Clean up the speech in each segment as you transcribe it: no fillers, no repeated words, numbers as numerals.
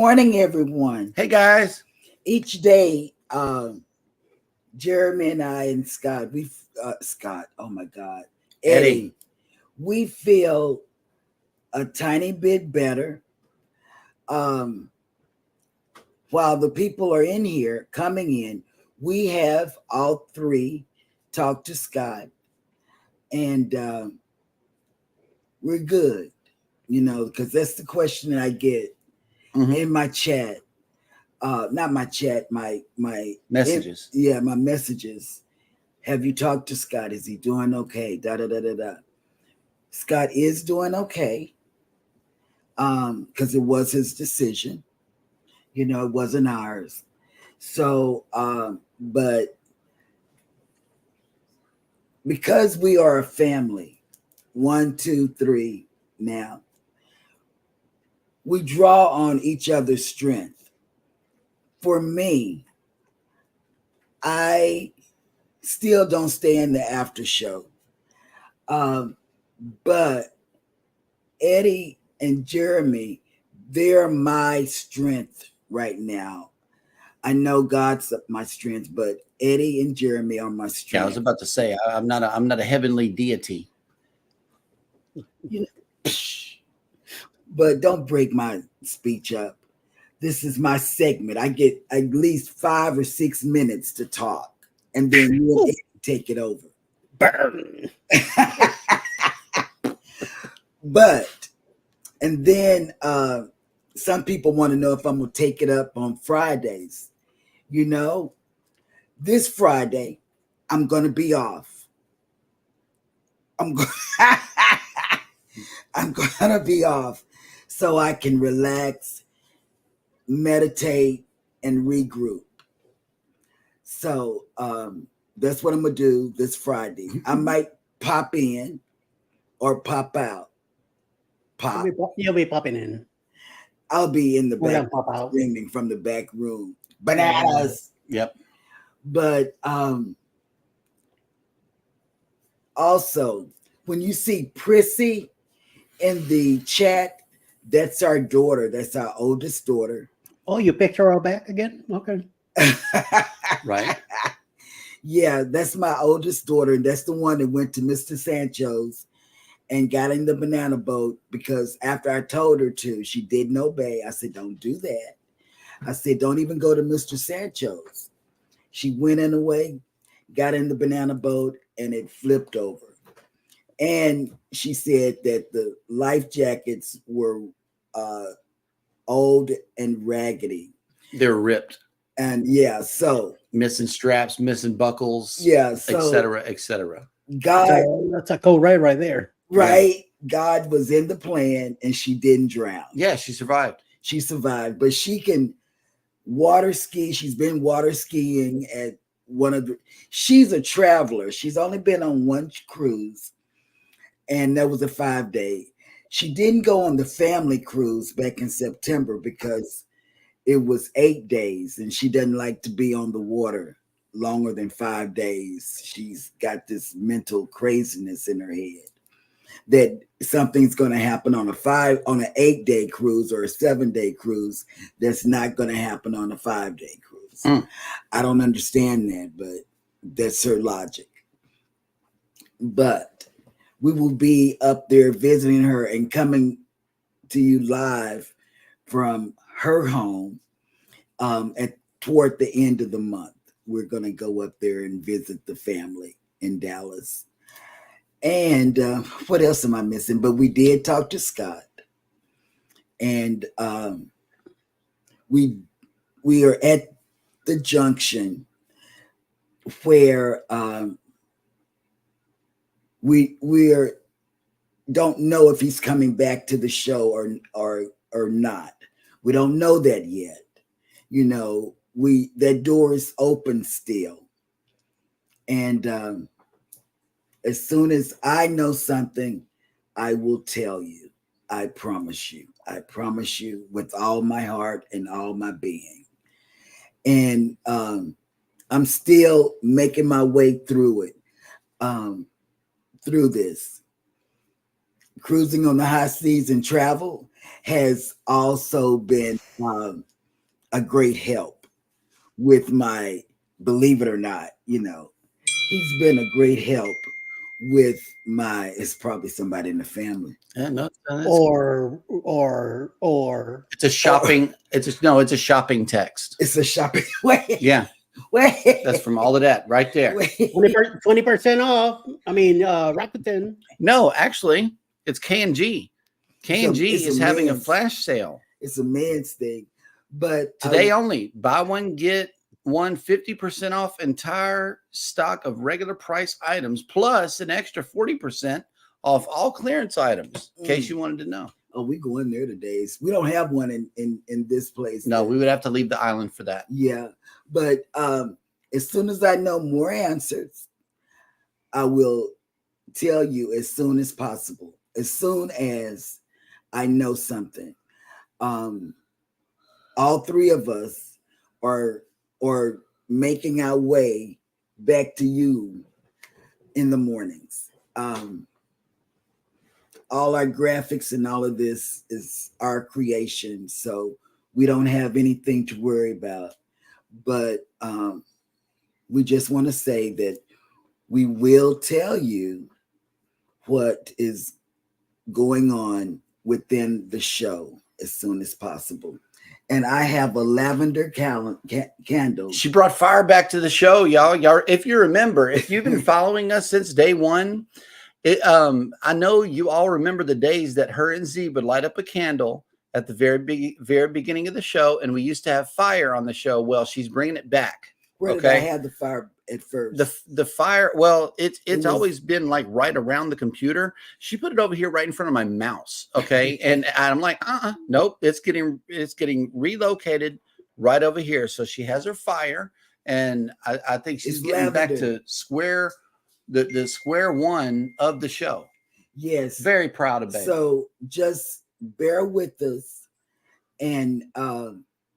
morning, everyone. Hey guys. Each day, Jeremy and I and Scott, Scott, oh my God, Eddie, we feel a tiny bit better. Um, while the people are in here coming in, we have all three talked to Scott, and we're good, because that's the question that I get in my chat. Not my chat, my messages. My messages. Have you talked to Scott? Is he doing okay? Da da da da da. Scott is doing okay. Because it was his decision. It wasn't ours. So, but because we are a family, 1, 2, 3 now, we draw on each other's strength. For me, I still don't stay in the after show. But Eddie and Jeremy, they're my strength right now. I know God's my strength, but Eddie and Jeremy are my strength. Yeah, I was about to say I'm not a heavenly deity. But don't break my speech up. This is my segment. I get at least 5 or 6 minutes to talk, and then you'll take it over. Burn. But, and then some people want to know if I'm going to take it up on Fridays. This Friday, I'm going to be off. I'm going to be off so I can relax, meditate, and regroup. So that's what I'm going to do this Friday. I might pop in or pop out. You'll be popping in. I'll be in the back screaming from the back room. Bananas. Yep. But also, when you see Prissy in the chat, that's our daughter. That's our oldest daughter. Oh, you picked her back again? Okay. Right. Yeah, that's my oldest daughter. And that's the one that went to Mr. Sancho's and got in the banana boat, because after I told her to, she didn't obey. I said, don't do that. I said, don't even go to Mr. Sancho's. She went in away, got in the banana boat, and it flipped over. And she said that the life jackets were old and raggedy. They're ripped. And yeah, so missing straps, missing buckles, so, et cetera. God, that's a code right there. Right. Yeah. God was in the plan and she didn't drown. Yeah, she survived. She survived, but she can water ski. She's been water skiing at she's a traveler. She's only been on one cruise, and that was a 5-day. She didn't go on the family cruise back in September because it was 8 days, and she doesn't like to be on the water longer than 5 days. She's got this mental craziness in her head that something's going to happen on an 8-day cruise or a 7-day cruise that's not going to happen on a 5-day cruise. I don't understand that, but that's her logic. But we will be up there visiting her and coming to you live from her home toward the end of the month. We're going to go up there and visit the family in Dallas. And what else am I missing? But we did talk to Scott, and we are at the junction where we don't know if he's coming back to the show or not. We don't know that yet. That door is open still, and as soon as I know something, I will tell you. I promise you. I promise you with all my heart and all my being. And I'm still making my way through it, through this. cruising on the high seas and travel has also been a great help with my, believe it or not, he's been a great help with my, it's probably somebody in the family. Yeah, no, Or it's a shopping. It's a shopping text. It's a shopping. Wait, Yeah, wait. that's from all of that right there. Wait. 20% off. I mean, Rakuten. No, actually, it's K&G. K&G It's a is having a man's- flash sale It's a man's thing, but today only. Buy one, get one 50% off entire stock of regular price items, plus an extra 40% off all clearance items, in case you wanted to know. Oh, we go in there today. We don't have one in this place. No, we would have to leave the island for that. Yeah, but as soon as I know more answers, I will tell you as soon as possible. As soon as I know something, all three of us are making our way back to you in the mornings. All our graphics and all of this is our creation, so we don't have anything to worry about. But we just want to say that we will tell you what is going on within the show as soon as possible. And I have a lavender candle. She brought fire back to the show, y'all. If you remember, if you've been following us since day one, I know you all remember the days that her and Z would light up a candle at the very beginning of the show, and we used to have fire on the show. Well, she's bringing it back. Where did I have the fire at first? The fire, well, it's always been like right around the computer. She put it over here right in front of my mouse. Okay. And I'm like, nope, it's getting relocated right over here. So she has her fire, and I think she's getting back to the square one of the show. Yes. Very proud of baby. So just bear with us, and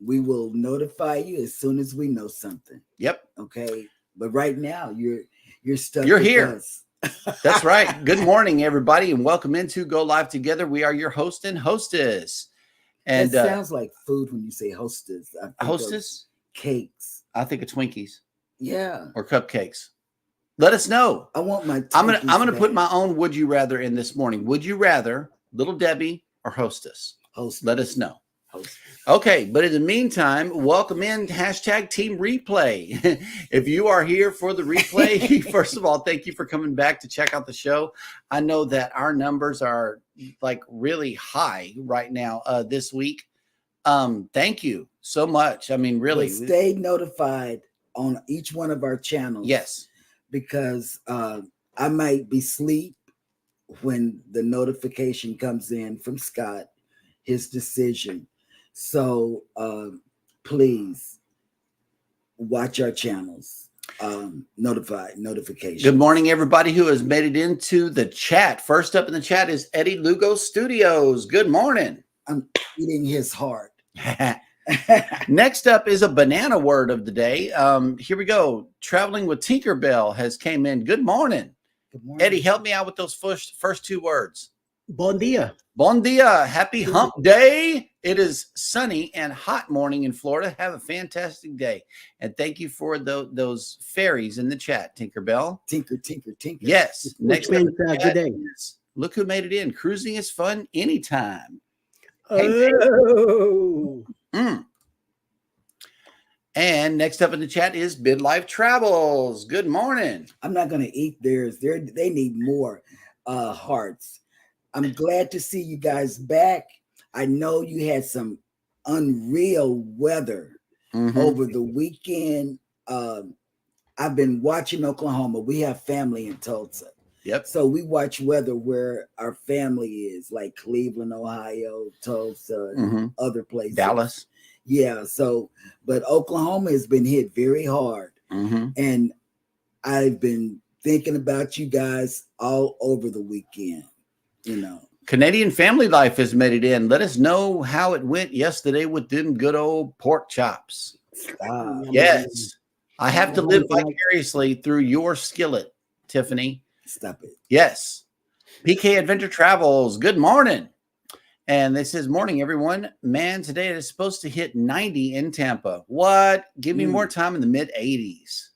we will notify you as soon as we know something. Yep. Okay. But right now you're stuck. You're with here. us. That's right. Good morning, everybody, and welcome into Go Live Together. We are your host and hostess. And it sounds like food when you say hostess. I think hostess? Cakes. I think of Twinkies. Yeah. Or cupcakes. Let us know. I want my I'm gonna put my own would you rather in this morning. Would you rather Little Debbie or Hostess? Hostess. Let us know. Hostess. Okay, but in the meantime, welcome in #Team Replay. If you are here for the replay, first of all, thank you for coming back to check out the show. I know that our numbers are like really high right now this week. Thank you so much. I mean, really, But stay notified on each one of our channels. yes. Because I might be asleep when the notification comes in from Scott, his decision. So please watch our channels. Notification. Good morning, everybody who has made it into the chat. First up in the chat is Eddie Lugo Studios. Good morning. I'm eating his heart. Next up is a banana word of the day. Here we go. Traveling with Tinkerbell has came in. Good morning. Good morning. Eddie, help me out with those first two words. Bon dia. Bon dia. Happy hump day. It is sunny and hot morning in Florida. Have a fantastic day. And thank you for those fairies in the chat, Tinkerbell. Tinker. Yes. Next up in the good chat day. is, look who made it in. Cruising is fun anytime. Oh. And next up in the chat is Midlife Travels. Good morning. I'm not going to eat theirs. They need more hearts. I'm glad to see you guys back. I know you had some unreal weather over the weekend. I've been watching Oklahoma. We have family in Tulsa. Yep. So we watch weather where our family is, like Cleveland, Ohio, Tulsa, and other places. Dallas. Yeah. So, but Oklahoma has been hit very hard. And I've been thinking about you guys all over the weekend, Canadian Family Life has made it in. Let us know how it went yesterday with them good old pork chops. Yes. I have to live vicariously through your skillet, Tiffany. Stop it. Yes. PK Adventure Travels, good morning. And this says, morning, everyone. Man, today it is supposed to hit 90 in Tampa. What? Give me more time in the mid 80s.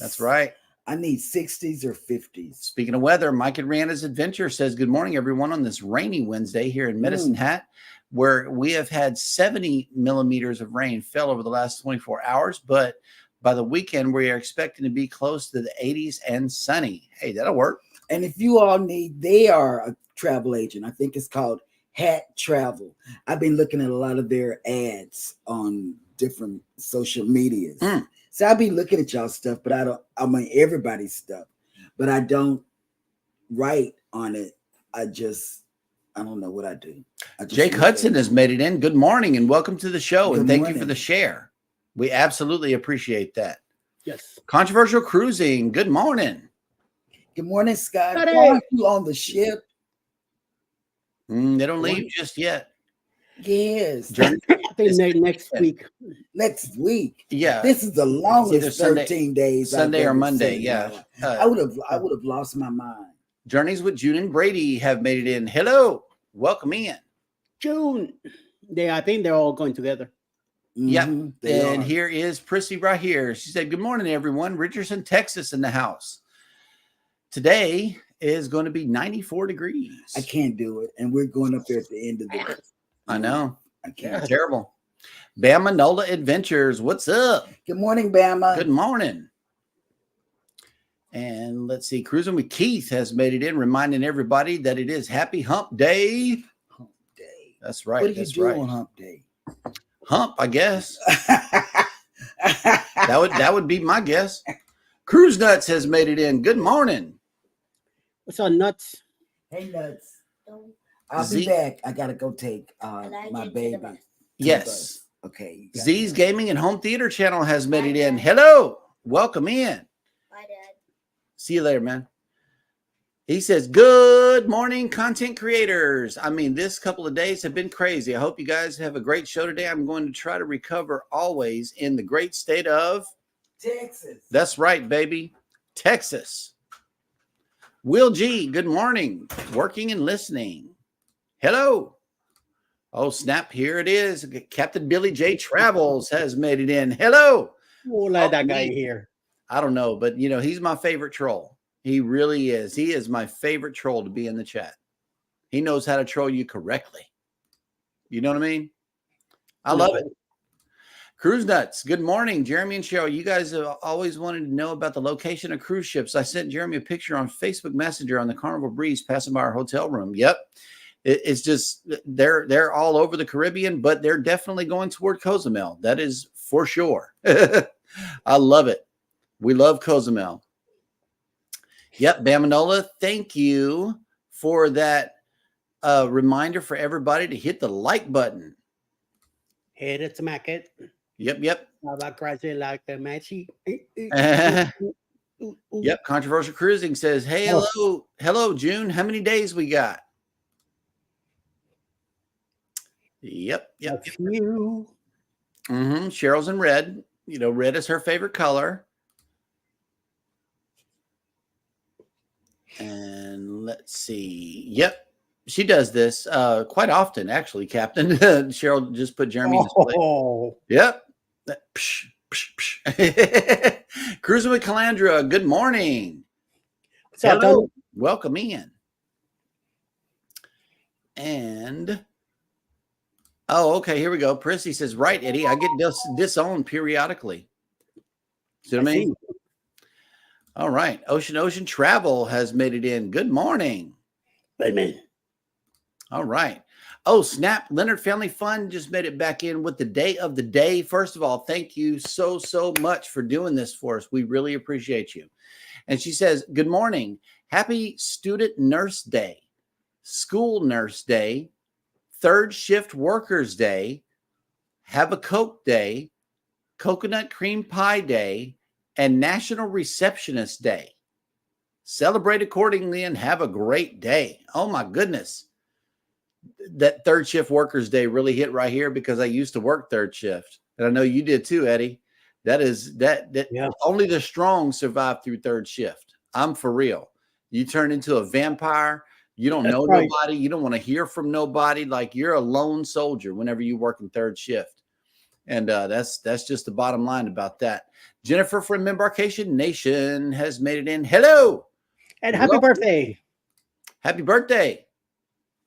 That's right. I need 60s or 50s. Speaking of weather, Mike and Rihanna's Adventure says, good morning, everyone, on this rainy Wednesday here in Medicine Hat, where we have had 70 millimeters of rain fell over the last 24 hours. But by the weekend, we are expecting to be close to the 80s and sunny. Hey, that'll work. And if you all need, they are a travel agent. I think it's called Hat Travel. I've been looking at a lot of their ads on different social medias. So I'll be looking at y'all stuff, but I mean everybody's stuff, but I don't write on it. I don't know what I do. Jake Hudson has made it in. Good morning and welcome to the show. And thank you for the share. We absolutely appreciate that. Yes. Controversial Cruising. Good morning. Good morning, Scott. Are you on the ship? They don't leave just yet. Yes. I think next week. Next week. Yeah. This is the longest Sunday, 13 days. Sunday or Monday. Yeah. I would have lost my mind. Journeys with June and Brady have made it in. Hello. Welcome in. June. I think they're all going together. Yep. And here is Prissy right here. She said, good morning, everyone. Richardson, Texas in the house. Today is going to be 94 degrees. I can't do it. And we're going up there at the end of the I know. I can't. Yeah, terrible. Bama Nola Adventures. What's up? Good morning, Bama. Good morning. And let's see. Cruising with Keith has made it in, reminding everybody that it is Happy Hump Day. Hump Day. That's right. What do you do on Hump Day? Hump, I guess. that would be my guess. Cruise Nuts has made it in. Good morning. What's up, Nuts? Hey, Nuts. I'll be back. I gotta go take my baby. Yes. Okay. Z's Gaming and Home Theater Channel has made it in. Hello. Welcome in. Bye, Dad. See you later, man. He says, good morning, content creators. I mean, this couple of days have been crazy. I hope you guys have a great show today. I'm going to try to recover always in the great state of Texas. That's right, baby. Texas. Will G, good morning. Working and listening. Hello. Oh, snap. Here it is. Captain Billy J. Travels has made it in. Hello. We'll let that guy here. I don't know, but, he's my favorite troll. He really is. He is my favorite troll to be in the chat. He knows how to troll you correctly. You know what I mean? I love it. Cruise Nuts. Good morning, Jeremy and Cheryl. You guys have always wanted to know about the location of cruise ships. I sent Jeremy a picture on Facebook Messenger on the Carnival Breeze passing by our hotel room. Yep. It's just they're all over the Caribbean, but they're definitely going toward Cozumel. That is for sure. I love it. We love Cozumel. Yep, Bamanola, thank you for that reminder for everybody to hit the like button. Hit it, smack it. Yep. How about crushing like the matchy? Yep, Controversial Cruising says, hey, hello, June. How many days we got? Yep. A few. Cheryl's in red. Red is her favorite color. And let's see. Yep. She does this quite often, actually, Captain. Cheryl just put Jeremy in his place. Yep. Psh, psh, psh. Cruising with Calandra. Good morning. Hello. Welcome in. And okay, here we go. Prissy says, right, Eddie, I get disowned periodically. See what I mean? All right. Ocean Travel has made it in. Good morning. Amen. All right. Oh, snap. Leonard Family Fun just made it back in with the day of the day. First of all, thank you so much for doing this for us. We really appreciate you. And she says, good morning. Happy Student Nurse Day, School Nurse Day, Third Shift Workers Day, Have a Coke Day, Coconut Cream Pie Day, and National Receptionist Day. Celebrate accordingly and have a great day. Oh my goodness. That Third Shift Workers Day really hit right here because I used to work third shift. And I know you did too, Eddie. That is that yeah. Only the strong survive through third shift. I'm for real. You turn into a vampire. You don't know right. nobody. You don't want to hear from nobody. Like you're a lone soldier whenever you work in third shift. And that's just the bottom line about that. Jennifer from Embarkation Nation has made it in. Hello. And happy birthday. Happy birthday.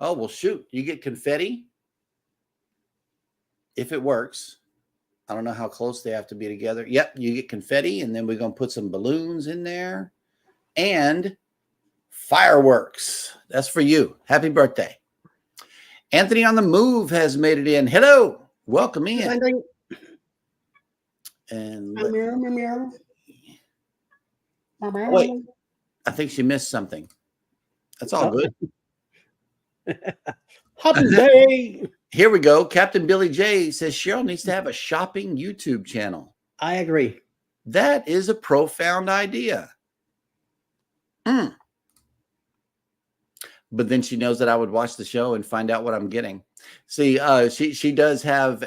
Oh, well, shoot. You get confetti. If it works. I don't know how close they have to be together. Yep, you get confetti, and then we're going to put some balloons in there. And fireworks. That's for you. Happy birthday. Anthony on the Move has made it in. Hello. Welcome in. And wait, I think she missed something. That's all good. Happy day. Here we go. Captain Billy J says Cheryl needs to have a shopping YouTube channel. I agree. That is a profound idea. But then she knows that I would watch the show and find out what I'm getting. See, she does have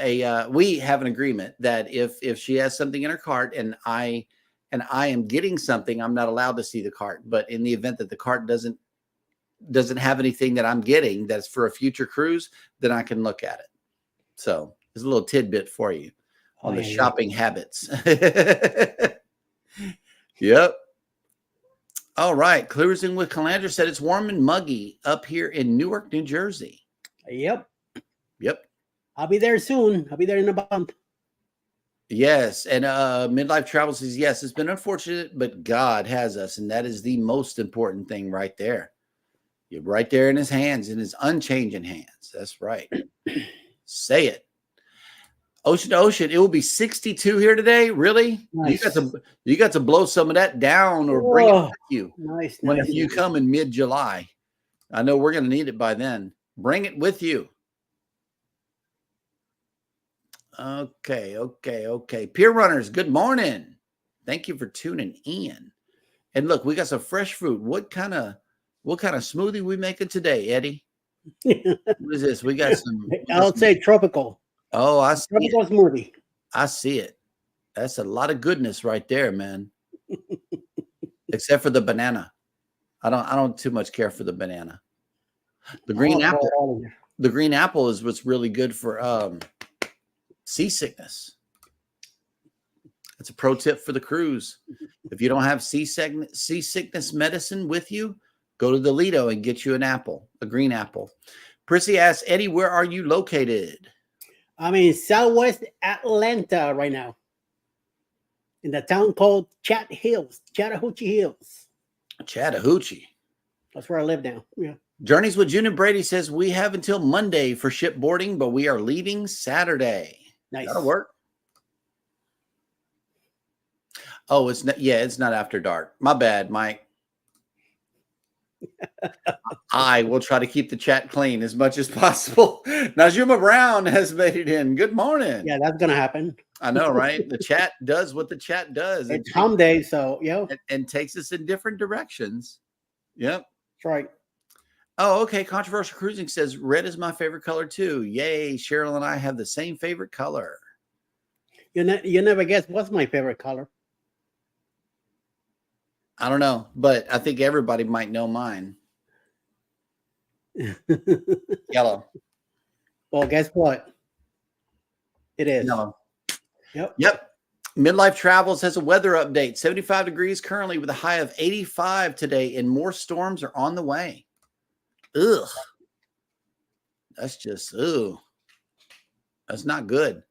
we have an agreement that if she has something in her cart and I am getting something, I'm not allowed to see the cart. But in the event that the cart doesn't have anything that I'm getting that's for a future cruise, then I can look at it. So there's a little tidbit for you on the shopping habits. Yep. All right. Cruising with Calandra said it's warm and muggy up here in Newark, New Jersey. Yep. I'll be there soon. I'll be there in a month. Yes. And Midlife Travel says, yes, it's been unfortunate, but God has us. And that is the most important thing right there. You're right there in his hands, in his unchanging hands. That's right. Say it. Ocean to ocean, it will be 62 here today. Really? Nice. You got to blow some of that down or bring it with you. Nice. When you come in mid-July. I know we're going to need it by then. Bring it with you. Okay. Pier Runners, good morning. Thank you for tuning in. And look, we got some fresh fruit. What kind of smoothie we making today, Eddie? What is this? We got some. I'll say tropical. Oh, I see tropical smoothie. I see it. That's a lot of goodness right there, man. Except for the banana. I don't too much care for the banana. The green apple. The green apple is what's really good for seasickness. That's a pro tip for the cruise. If you don't have seasickness medicine with you, go to the Lido and get you an apple, a green apple. Prissy asks, Eddie, where are you located? I'm in Southwest Atlanta right now, in the town called Chattahoochee Hills. Chattahoochee. That's where I live now. Yeah. Journeys with June and Brady says we have until Monday for ship boarding, but we are leaving Saturday. Nice. That'll work. Oh, it's not after dark. My bad, Mike. I will try to keep the chat clean as much as possible. Najuma Brown has made it in. Good morning. Yeah, that's gonna happen. I know, right? The chat does what the chat does. It's hum day, so and takes us in different directions. Yep, that's right. Oh, okay. Controversial Cruising says red is my favorite color too. Yay! Cheryl and I have the same favorite color. You never guess what's my favorite color. I don't know, but I think everybody might know mine. Yellow. Well, guess what? It is. Yellow. Yep. Midlife Travels has a weather update. 75 degrees currently with a high of 85 today, and more storms are on the way. Ugh. That's just, that's not good.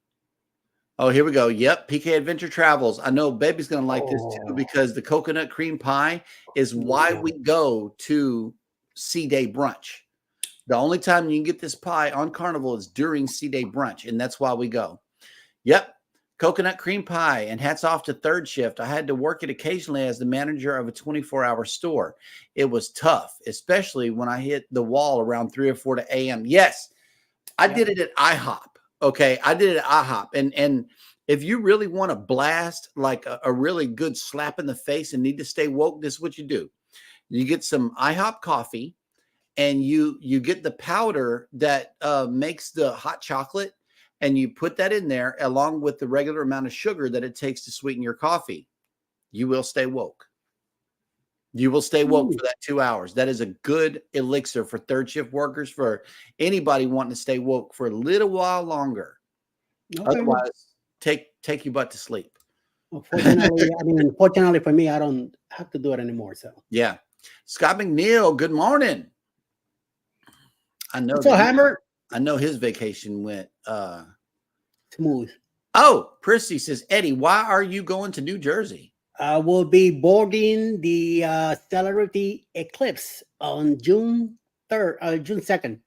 Oh, here we go. Yep. PK Adventure Travels. I know baby's going to like this too, because the coconut cream pie is why we go to Sea Day brunch. The only time you can get this pie on Carnival is during Sea Day brunch, and that's why we go. Yep. Coconut cream pie, and hats off to third shift. I had to work it occasionally as the manager of a 24-hour store. It was tough, especially when I hit the wall around 3 or 4 a.m. Yes, I did it at IHOP. Okay, I did it at IHOP. And if you really want to blast like a really good slap in the face and need to stay woke, this is what you do. You get some IHOP coffee, and you get the powder that makes the hot chocolate, and you put that in there along with the regular amount of sugar that it takes to sweeten your coffee. You will stay woke. You will stay woke Ooh. for that 2 hours. That is a good elixir for third shift workers, for anybody wanting to stay woke for a little while longer. Okay. Otherwise, take your butt to sleep. Unfortunately, I mean, fortunately for me, I don't have to do it anymore. So, Yeah. Scott McNeil, good morning. I know what's up, that Hammer? I know his vacation went Smooth. Oh, Prissy says, Eddie, why are you going to New Jersey? I will be boarding the Celebrity Eclipse on June 2nd,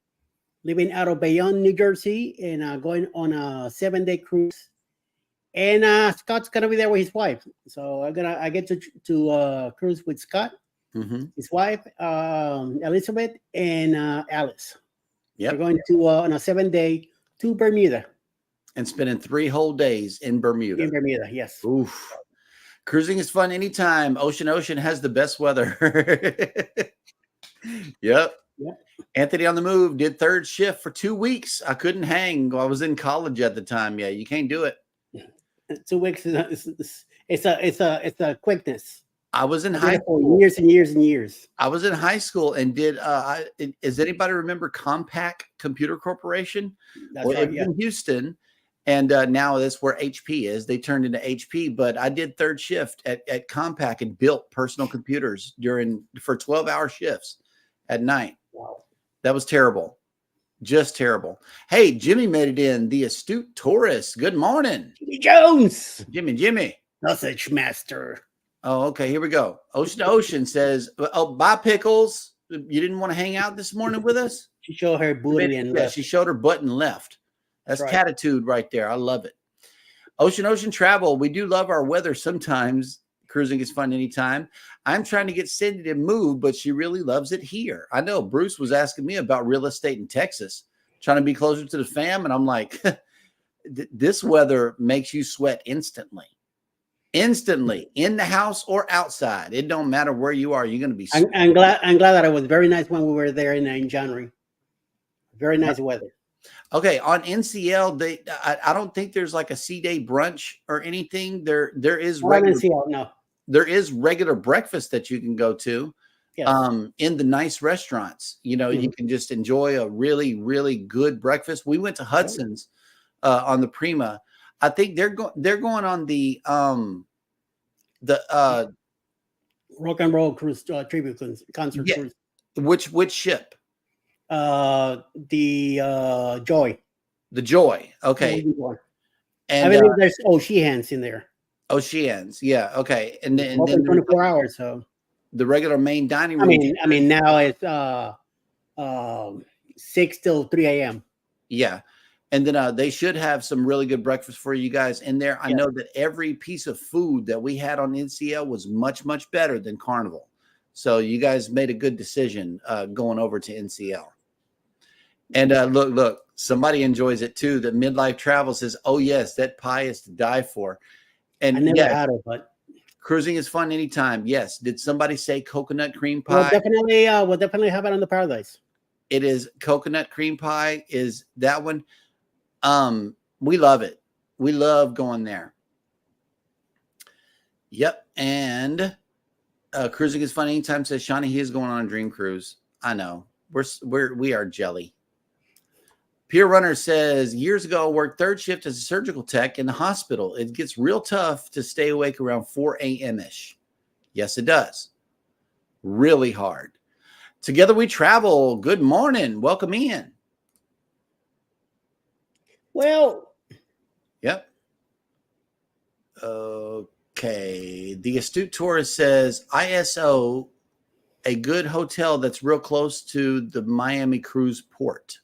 leaving out of Bayonne, New Jersey, and going on a 7-day cruise. And Scott's gonna be there with his wife, so I get to cruise with Scott, his wife, Elizabeth, and Alice. Yep. We're going to on a 7-day to Bermuda. And spending 3 whole days in Bermuda. In Bermuda, yes. Oof. Cruising is fun anytime. Ocean has the best weather. Yep. Anthony on the Move did third shift for 2 weeks. I couldn't hang. I was in college at the time. Yeah, you can't do it. 2 weeks it's a quickness. I was in high school for years and years and years. I was in high school and did does anybody remember Compaq Computer Corporation? That's well, right, it was in Houston, and now that's where HP is. They turned into HP, but I did third shift at Compaq and built personal computers for 12-hour shifts at night. Wow. That was terrible. Just terrible. Hey, Jimmy made it in. The Astute Tourist. Good morning. Jimmy Jones. Jimmy. Sausage Master. Oh, okay. Here we go. Ocean to Ocean says, oh, bye, Pickles. You didn't want to hang out this morning with us? She showed her booty and left. She showed her butt and left. That's right. Catitude right there. I love it. Ocean Travel. We do love our weather sometimes. Cruising is fun anytime. I'm trying to get Cindy to move, but she really loves it here. I know Bruce was asking me about real estate in Texas, trying to be closer to the fam. And I'm like, this weather makes you sweat instantly in the house or outside. It don't matter where you are. You're going to be sweating. I'm glad that it was very nice when we were there in January. Very nice weather. Okay, on NCL, I don't think there's like a C-Day brunch or anything. There is regular, NCL, no. There is regular breakfast that you can go to. Yes. In the nice restaurants. You know, you can just enjoy a really, really good breakfast. We went to Hudson's on the Prima. I think they're going on the Rock and Roll Cruise tribute concert cruise. Which ship? The Joy. The Joy. Okay. And I believe there's Oceans in there. Oceans, yeah. Okay. And then 24 hours. So the regular main dining room. I mean now it's 6 till 3 a.m. Yeah. And then they should have some really good breakfast for you guys in there. I know that every piece of food that we had on NCL was much, much better than Carnival. So you guys made a good decision going over to NCL. And look, somebody enjoys it too. The Midlife Travel says, oh, yes, that pie is to die for. And I never had it, but cruising is fun anytime. Yes. Did somebody say coconut cream pie? We'll definitely have it on the Paradise. It is coconut cream pie is that one. We love it. We love going there. Yep. And cruising is fun anytime says Shawnee, he is going on a dream cruise. I know. We are jelly. Pier Runner says, years ago, I worked third shift as a surgical tech in the hospital. It gets real tough to stay awake around 4 a.m.-ish. Yes, it does. Really hard. Together we travel. Good morning. Welcome in. Well. Yep. Okay. The Astute Tourist says, ISO, a good hotel that's real close to the Miami cruise port.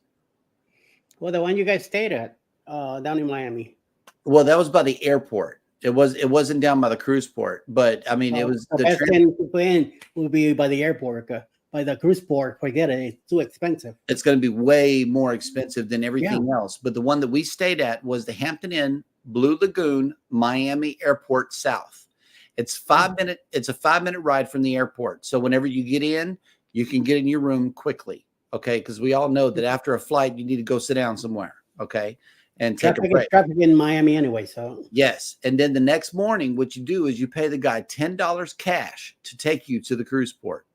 Well, the one you guys stayed at down in Miami. Well, that was by the airport. It wasn't down by the cruise port, but I mean, it was the best thing to plan will be by the airport. By the cruise port, forget it. It's too expensive. It's going to be way more expensive than everything else. But the one that we stayed at was the Hampton Inn, Blue Lagoon, Miami Airport South. It's a 5-minute ride from the airport. So whenever you get in, you can get in your room quickly. Okay, because we all know that after a flight, you need to go sit down somewhere. Okay, and take a Traffic is break. traffic in Miami anyway. So Yes. And then the next morning, what you do is you pay the guy $10 cash to take you to the cruise port.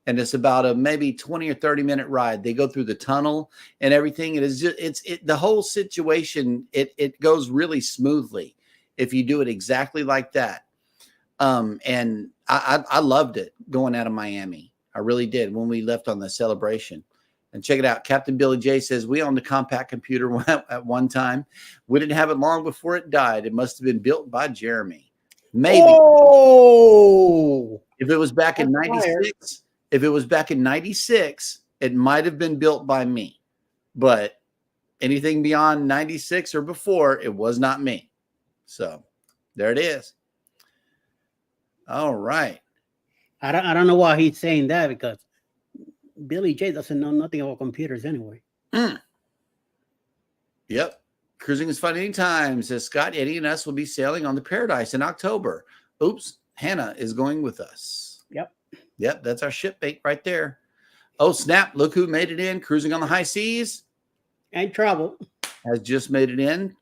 And it's about a maybe 20 or 30-minute ride. They go through the tunnel and everything. It is just, the whole situation, it goes really smoothly if you do it exactly like that. And I loved it going out of Miami. I really did when we left on the Celebration. And check it out. Captain Billy J says, we owned a compact computer at one time. We didn't have it long before it died. It must have been built by Jeremy. Maybe. Oh, If it was back in That's fire. 96, if it was back in 96, it might have been built by me. But anything beyond 96 or before, it was not me. So there it is. All right. I don't know why he's saying that, because Billy J doesn't know nothing about computers anyway. Yep. Cruising is fun anytime, says Scott. Eddie and us will be sailing on the Paradise in October. Oops. Hannah is going with us. Yep. That's our ship bait right there. Oh, snap. Look who made it in. Cruising on the high seas. And travel. Has just made it in.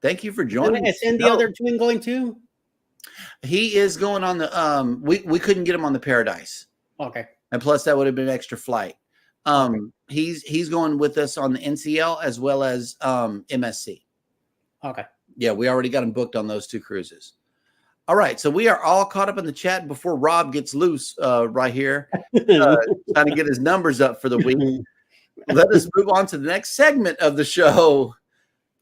Thank you for joining us. And the other twin going too? He is going on the we couldn't get him on the Paradise. Okay. And plus that would have been an extra flight. He's going with us on the NCL as well as MSC. Okay. Yeah, we already got him booked on those two cruises. All right, so we are all caught up in the chat before Rob gets loose right here, trying to get his numbers up for the week. Let us move on to the next segment of the show,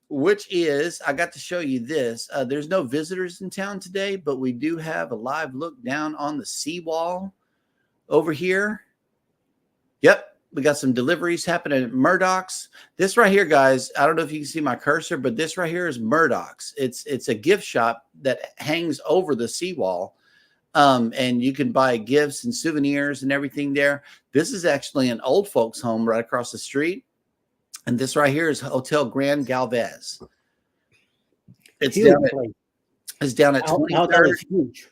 which is, I got to show you this. There's no visitors in town today, but we do have a live look down on the seawall over here. Yep, we got some deliveries happening at Murdoch's. This right here, guys, I don't know if you can see my cursor, but this right here is Murdoch's. It's a gift shop that hangs over the seawall. And you can buy gifts and souvenirs and everything there. This is actually an old folks home right across the street. And this right here is Hotel Grand Galvez. It's down at 23rd. Huge.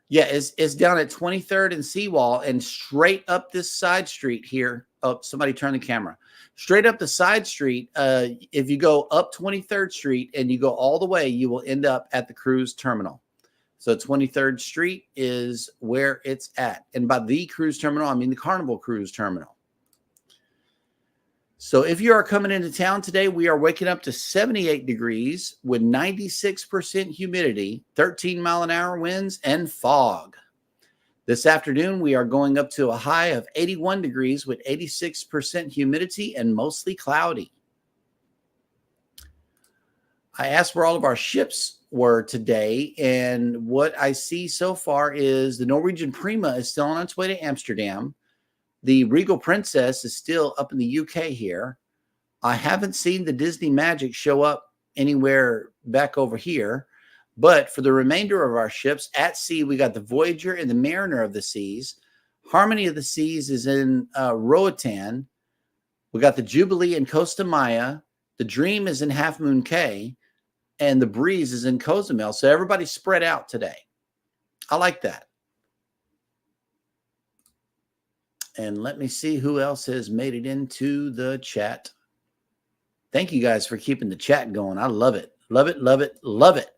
Yeah, it's down at 23rd and Seawall, and straight up this side street here. Oh, somebody turn the camera. Straight up the side street. If you go up 23rd Street and you go all the way, you will end up at the cruise terminal. So 23rd Street is where it's at. And by the cruise terminal, I mean the Carnival Cruise Terminal. So if you are coming into town today, we are waking up to 78 degrees with 96% humidity, 13-mile-an-hour winds, and fog. This afternoon, we are going up to a high of 81 degrees with 86% humidity and mostly cloudy. I asked where all of our ships were today, and what I see so far is the Norwegian Prima is still on its way to Amsterdam. The Regal Princess is still up in the UK here. I haven't seen the Disney Magic show up anywhere back over here. But for the remainder of our ships at sea, we got the Voyager and the Mariner of the Seas. Harmony of the Seas is in Roatan. We got the Jubilee in Costa Maya. The Dream is in Half Moon Cay. And the Breeze is in Cozumel. So everybody's spread out today. I like that. And let me see who else has made it into the chat. Thank you guys for keeping the chat going. I love it. Love it, love it, love it.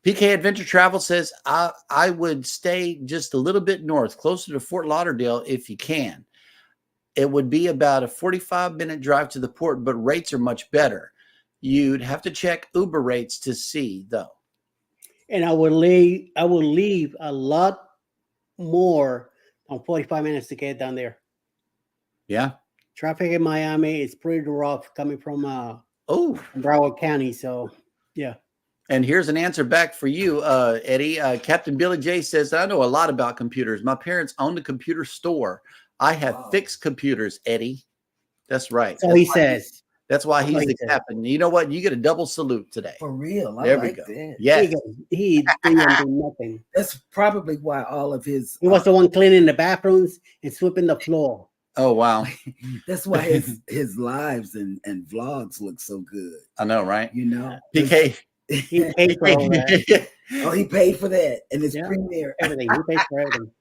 PK Adventure Travel says, I would stay just a little bit north, closer to Fort Lauderdale if you can. It would be about a 45-minute drive to the port, but rates are much better. You'd have to check Uber rates to see, though. And I will leave a lot more than 45 minutes to get down there. Yeah. Traffic in Miami is pretty rough coming from Broward County. So, yeah. And here's an answer back for you, Eddie. Captain Billy J says, I know a lot about computers. My parents owned a computer store. I have fixed computers, Eddie. That's right. So he says. That's why he's the captain. You know what? You get a double salute today. For real. There we go. That. Yes. He didn't do nothing. That's probably why all of his... He was the one cleaning the bathrooms and sweeping the floor. Oh, wow. That's why his lives and vlogs look so good. I know, right? You know? PK. He paid for all that. Oh, he paid for that. And it's premiere. Everything. He paid for everything.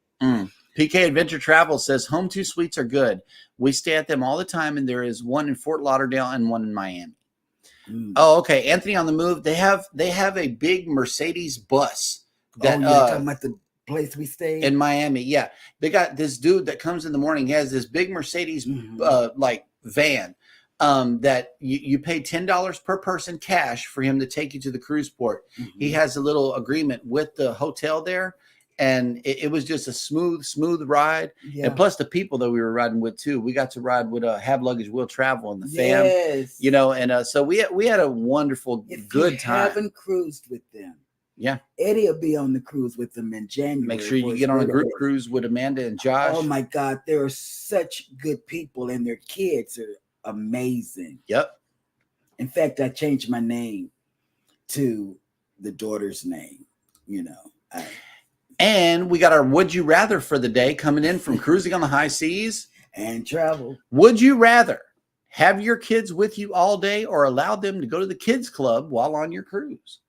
PK Adventure Travel says, Home 2 suites are good. We stay at them all the time, and there is one in Fort Lauderdale and one in Miami. Oh, okay. Anthony on the Move. They have a big Mercedes bus that talking about the place we stayed in Miami. Yeah, they got this dude that comes in the morning. He has this big Mercedes like van that you pay $10 per person cash for him to take you to the cruise port. He has a little agreement with the hotel there. And it was just a smooth ride. Yeah. And plus the people that we were riding with too. We got to ride with Have Luggage Will Travel and the fam. Yes. You know, and so we had a wonderful, good time. If you haven't cruised with them, yeah, Eddie will be on the cruise with them in January. Make sure you get on a group cruise with Amanda and Josh. Oh my God, they are such good people, and their kids are amazing. Yep. In fact, I changed my name to the daughter's name. You know. And we got our Would You Rather for the day coming in from Cruising on the High Seas and Travel. Would you rather have your kids with you all day or allow them to go to the kids club while on your cruise?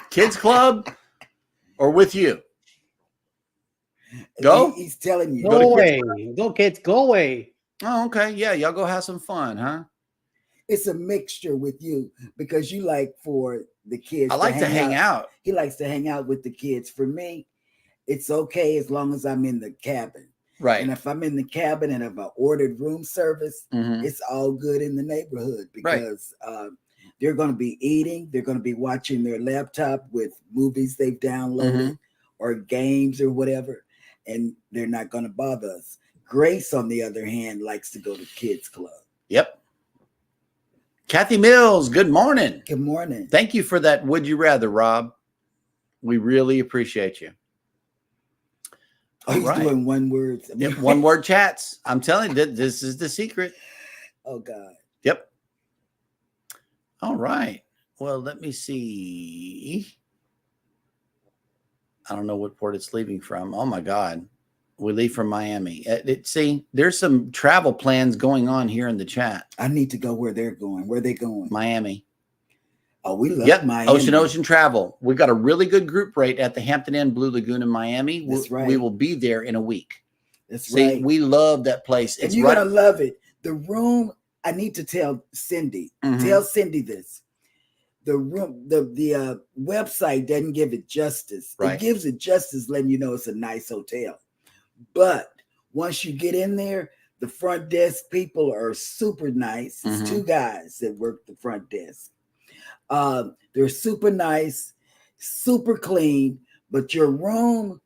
Kids club or with you? Go. He's telling you. Go away. Go kids. Go away. Oh, okay. Yeah, y'all go have some fun, huh? It's a mixture with you because you like for the kids. I like to hang out. He likes to hang out with the kids. For me, it's okay as long as I'm in the cabin. Right. And if I'm in the cabin and if I ordered room service, it's all good in the neighborhood because they're going to be eating. They're going to be watching their laptop with movies they've downloaded or games or whatever. And they're not going to bother us. Grace, on the other hand, likes to go to kids club. Yep. Kathy Mills, good morning. Good morning. Thank you for that Would You Rather, Rob. We really appreciate you. Oh, he's doing one word. Yep, one word chats. I'm telling you, this is the secret. Oh, God. Yep. All right. Well, let me see. I don't know what port it's leaving from. Oh, my God. We leave from Miami. See, there's some travel plans going on here in the chat. I need to go where they're going. Where are they going? Miami. Oh, we love Miami. Ocean Travel. We've got a really good group rate at the Hampton Inn Blue Lagoon in Miami. That's right. We will be there in a week. That's right. We love that place. And you're going to love it. The room, I need to tell Cindy. Tell Cindy this. The room, the website doesn't give it justice. Right. It gives it justice letting you know it's a nice hotel. But once you get in there, the front desk people are super nice. It's two guys that work the front desk. They're super nice, super clean. But your room,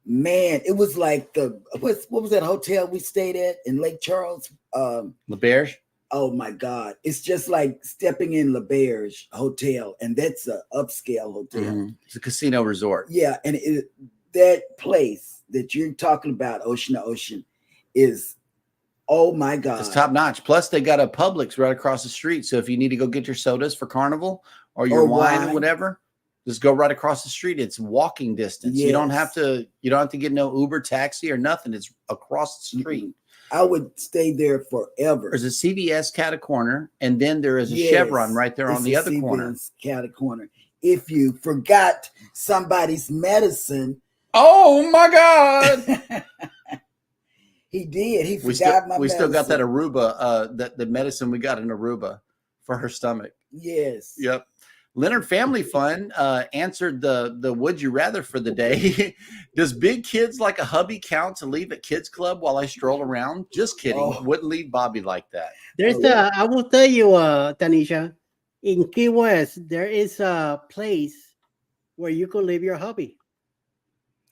man, it was like what was that hotel we stayed at in Lake Charles? L'Auberge. Oh my God. It's just like stepping in L'Auberge Hotel. And that's an upscale hotel. It's a casino resort. Yeah. And that place that you're talking about, Ocean to Ocean, is, oh my God. It's top notch. Plus, they got a Publix right across the street. So if you need to go get your sodas for Carnival or your wine or whatever, just go right across the street. It's walking distance. Yes. You don't have to get no Uber, taxi, or nothing. It's across the street. I would stay there forever. There's a CVS cat corner, and then there is a Chevron right there on the other corner. Cat corner. If you forgot somebody's medicine. Oh my God. He did. He forgot my medicine. We still got that Aruba, the medicine we got in Aruba for her stomach. Yes. Yep. Leonard Family Fun answered the Would You Rather for the day. Does big kids like a hubby count to leave at kids club while I stroll around? Just kidding. Wouldn't leave Bobby like that. I will tell you, Tanisha, in Key West, there is a place where you could leave your hubby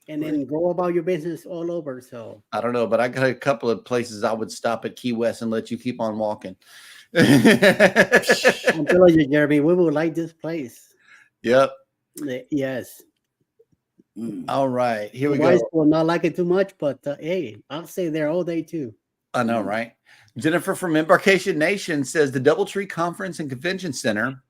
and then go about your business all over. So I don't know, but I got a couple of places I would stop at Key West and let you keep on walking. I'm telling you, Jeremy, we will like this place. Yep. Yes. All right. Here we go. Will not like it too much, but hey, I'll stay there all day too. I know, right? Jennifer from Embarkation Nation says the Doubletree Conference and Convention Center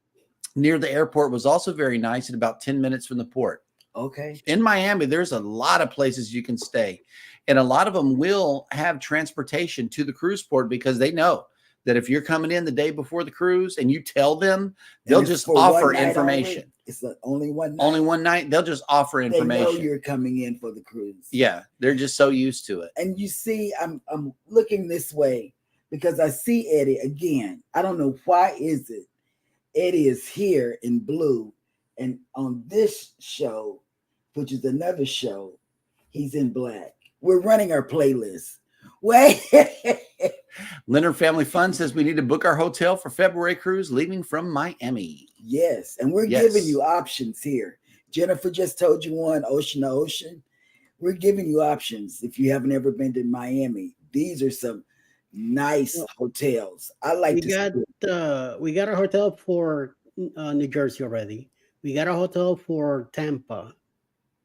near the airport was also very nice and about 10 minutes from the port. Okay. In Miami, there's a lot of places you can stay. And a lot of them will have transportation to the cruise port because they know that if you're coming in the day before the cruise and you tell them, they'll just offer information. It's only one night. Only one night. They'll just offer information. They know you're coming in for the cruise. Yeah. They're just so used to it. And you see, I'm looking this way because I see Eddie again. I don't know why is it. Eddie is here in blue, and on this show, which is another show, he's in black. We're running our playlist. Wait. Leonard Family Fun says we need to book our hotel for February cruise leaving from Miami. Yes, and we're giving you options here. Jennifer just told you one, Ocean to Ocean. We're giving you options if you haven't ever been to Miami. These are some nice hotels. I like we got a hotel for New Jersey already. We got a hotel for Tampa.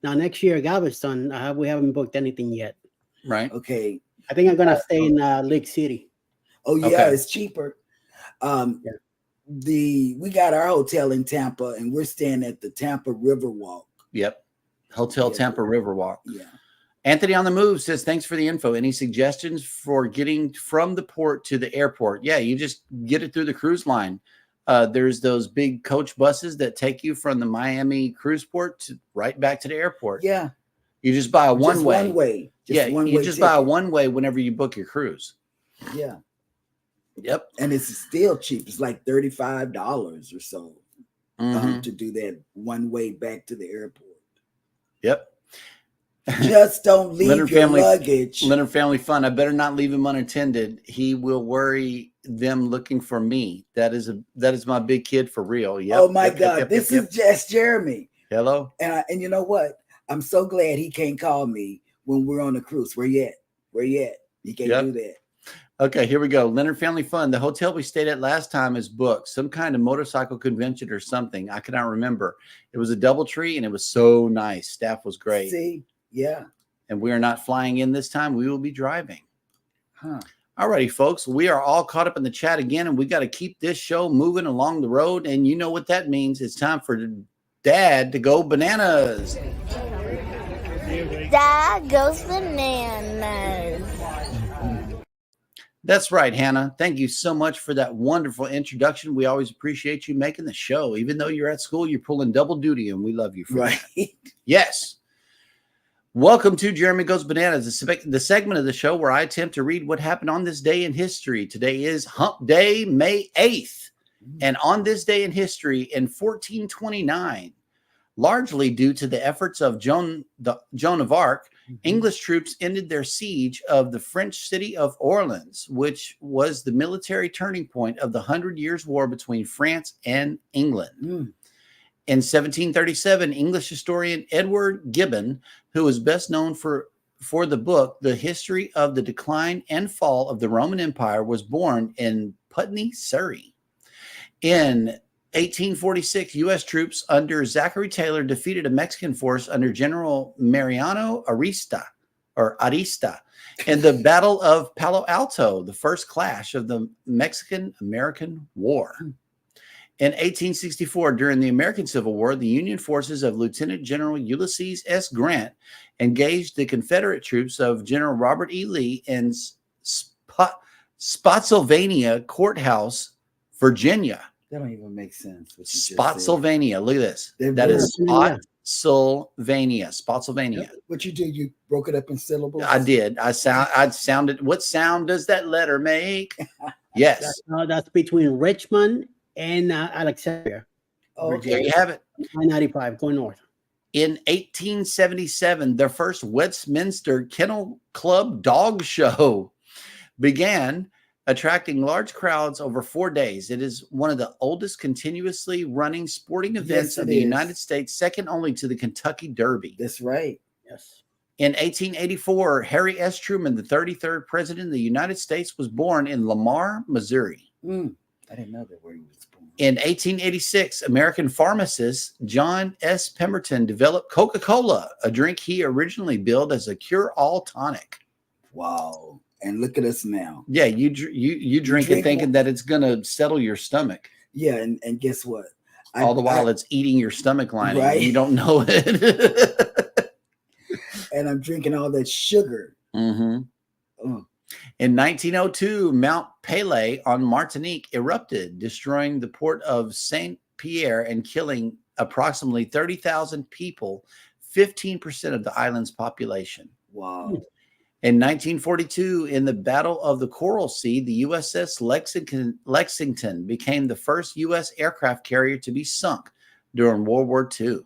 Now next year, Galveston, we haven't booked anything yet. Right. Okay. I think I'm gonna stay in Lake City. Oh yeah, Okay. it's cheaper. We got our hotel in Tampa, and we're staying at the Tampa Riverwalk. Yep. Hotel Tampa Riverwalk. Yeah. Anthony on the Move says, thanks for the info. Any suggestions for getting from the port to the airport? Yeah, you just get it through the cruise line. There's those big coach buses that take you from the Miami cruise port to right back to the airport. Yeah. You just buy a one-way. One way. You just buy a one-way whenever you book your cruise. Yeah. Yep. And it's still cheap. It's like $35 or so to do that one way back to the airport. Yep. Just don't leave your luggage. Leonard Family Fun. I better not leave him unattended. He will worry them looking for me. That is my big kid for real. Yep. Oh my God. This is just Jeremy. Hello. And you know what? I'm so glad he can't call me when we're on the cruise. Where you at? Where you at? He can't do that. Okay, here we go. Leonard Family Fun. The hotel we stayed at last time is booked. Some kind of motorcycle convention or something. I cannot remember. It was a DoubleTree, and it was so nice. Staff was great. See? Yeah. And we are not flying in this time. We will be driving. Huh. All righty, folks. We are all caught up in the chat again, and we got to keep this show moving along the road. And you know what that means. It's time for Dad to go bananas. Dad goes bananas. That's right, Hannah. Thank you so much for that wonderful introduction. We always appreciate you making the show. Even though you're at school, you're pulling double duty, and we love you for that. Yes. Welcome to Jeremy Goes Bananas, the segment of the show where I attempt to read what happened on this day in history. Today is Hump Day, May 8th. And on this day in history, in 1429, largely due to the efforts of Joan of Arc, English troops ended their siege of the French city of Orleans, which was the military turning point of the 100 Years' War between France and England. In 1737, English historian Edward Gibbon, who is best known for the book The History of the Decline and Fall of the Roman Empire, was born in Putney, Surrey. In 1846, U.S. troops under Zachary Taylor defeated a Mexican force under General Mariano Arista in the Battle of Palo Alto, the first clash of the Mexican-American War. In 1864, during the American Civil War, the Union forces of Lieutenant General Ulysses S. Grant engaged the Confederate troops of General Robert E. Lee in Spotsylvania Courthouse, Virginia. That don't even make sense. Spotsylvania. Look at this. That is Spotsylvania. Spotsylvania. What you did, you broke it up in syllables? I did. I sounded. What sound does that letter make? Yes. That's between Richmond and Alexandria. Okay. There you have it. I-95 going north. In 1877, the first Westminster Kennel Club dog show began, attracting large crowds over 4 days. It is one of the oldest continuously running sporting events of the United States, second only to the Kentucky Derby. That's right. Yes. In 1884, Harry S. Truman, the 33rd president of the United States, was born in Lamar, Missouri. I didn't know that where he was born. In 1886, American pharmacist John S. Pemberton developed Coca-Cola, a drink he originally billed as a cure-all tonic. Wow. And look at us now. Yeah, you drink it thinking that it's going to settle your stomach. Yeah, and guess what? All the while it's eating your stomach lining. Right? And you don't know it. And I'm drinking all that sugar. In 1902, Mount Pelée on Martinique erupted, destroying the port of Saint-Pierre and killing approximately 30,000 people, 15% of the island's population. Wow. In 1942, in the Battle of the Coral Sea, the USS Lexington became the first U.S. aircraft carrier to be sunk during World War II.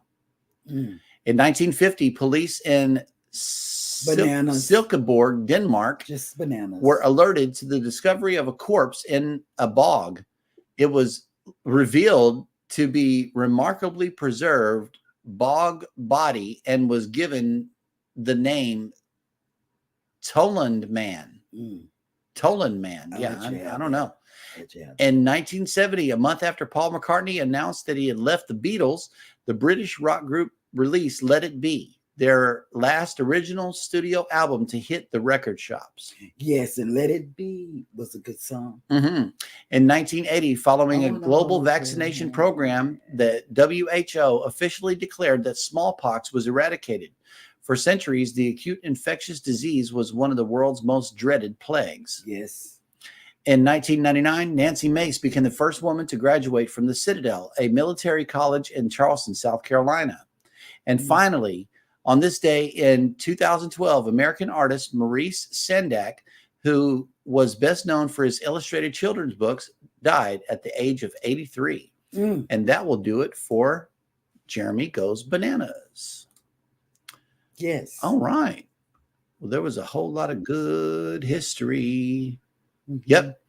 Mm. In 1950, police in Silkeborg, Denmark, Just bananas. were alerted to the discovery of a corpse in a bog. It was revealed to be remarkably preserved bog body and was given the name Toland Man. Mm. Toland Man. I'll Yeah, let you have I don't that. know. Let you have In 1970, a month after Paul McCartney announced that he had left the Beatles, the British rock group released Let It Be, their last original studio album to hit the record shops. Yes, and Let It Be was a good song. In 1980, following a Oh, no, global no. vaccination program, the WHO officially declared that smallpox was eradicated. For centuries, the acute infectious disease was one of the world's most dreaded plagues. Yes. In 1999, Nancy Mace became the first woman to graduate from the Citadel, a military college in Charleston, South Carolina. And finally, on this day in 2012, American artist Maurice Sendak, who was best known for his illustrated children's books, died at the age of 83. Mm. And that will do it for Jeremy Goes Bananas. Yes. All right. Well, there was a whole lot of good history. Mhm. Yep.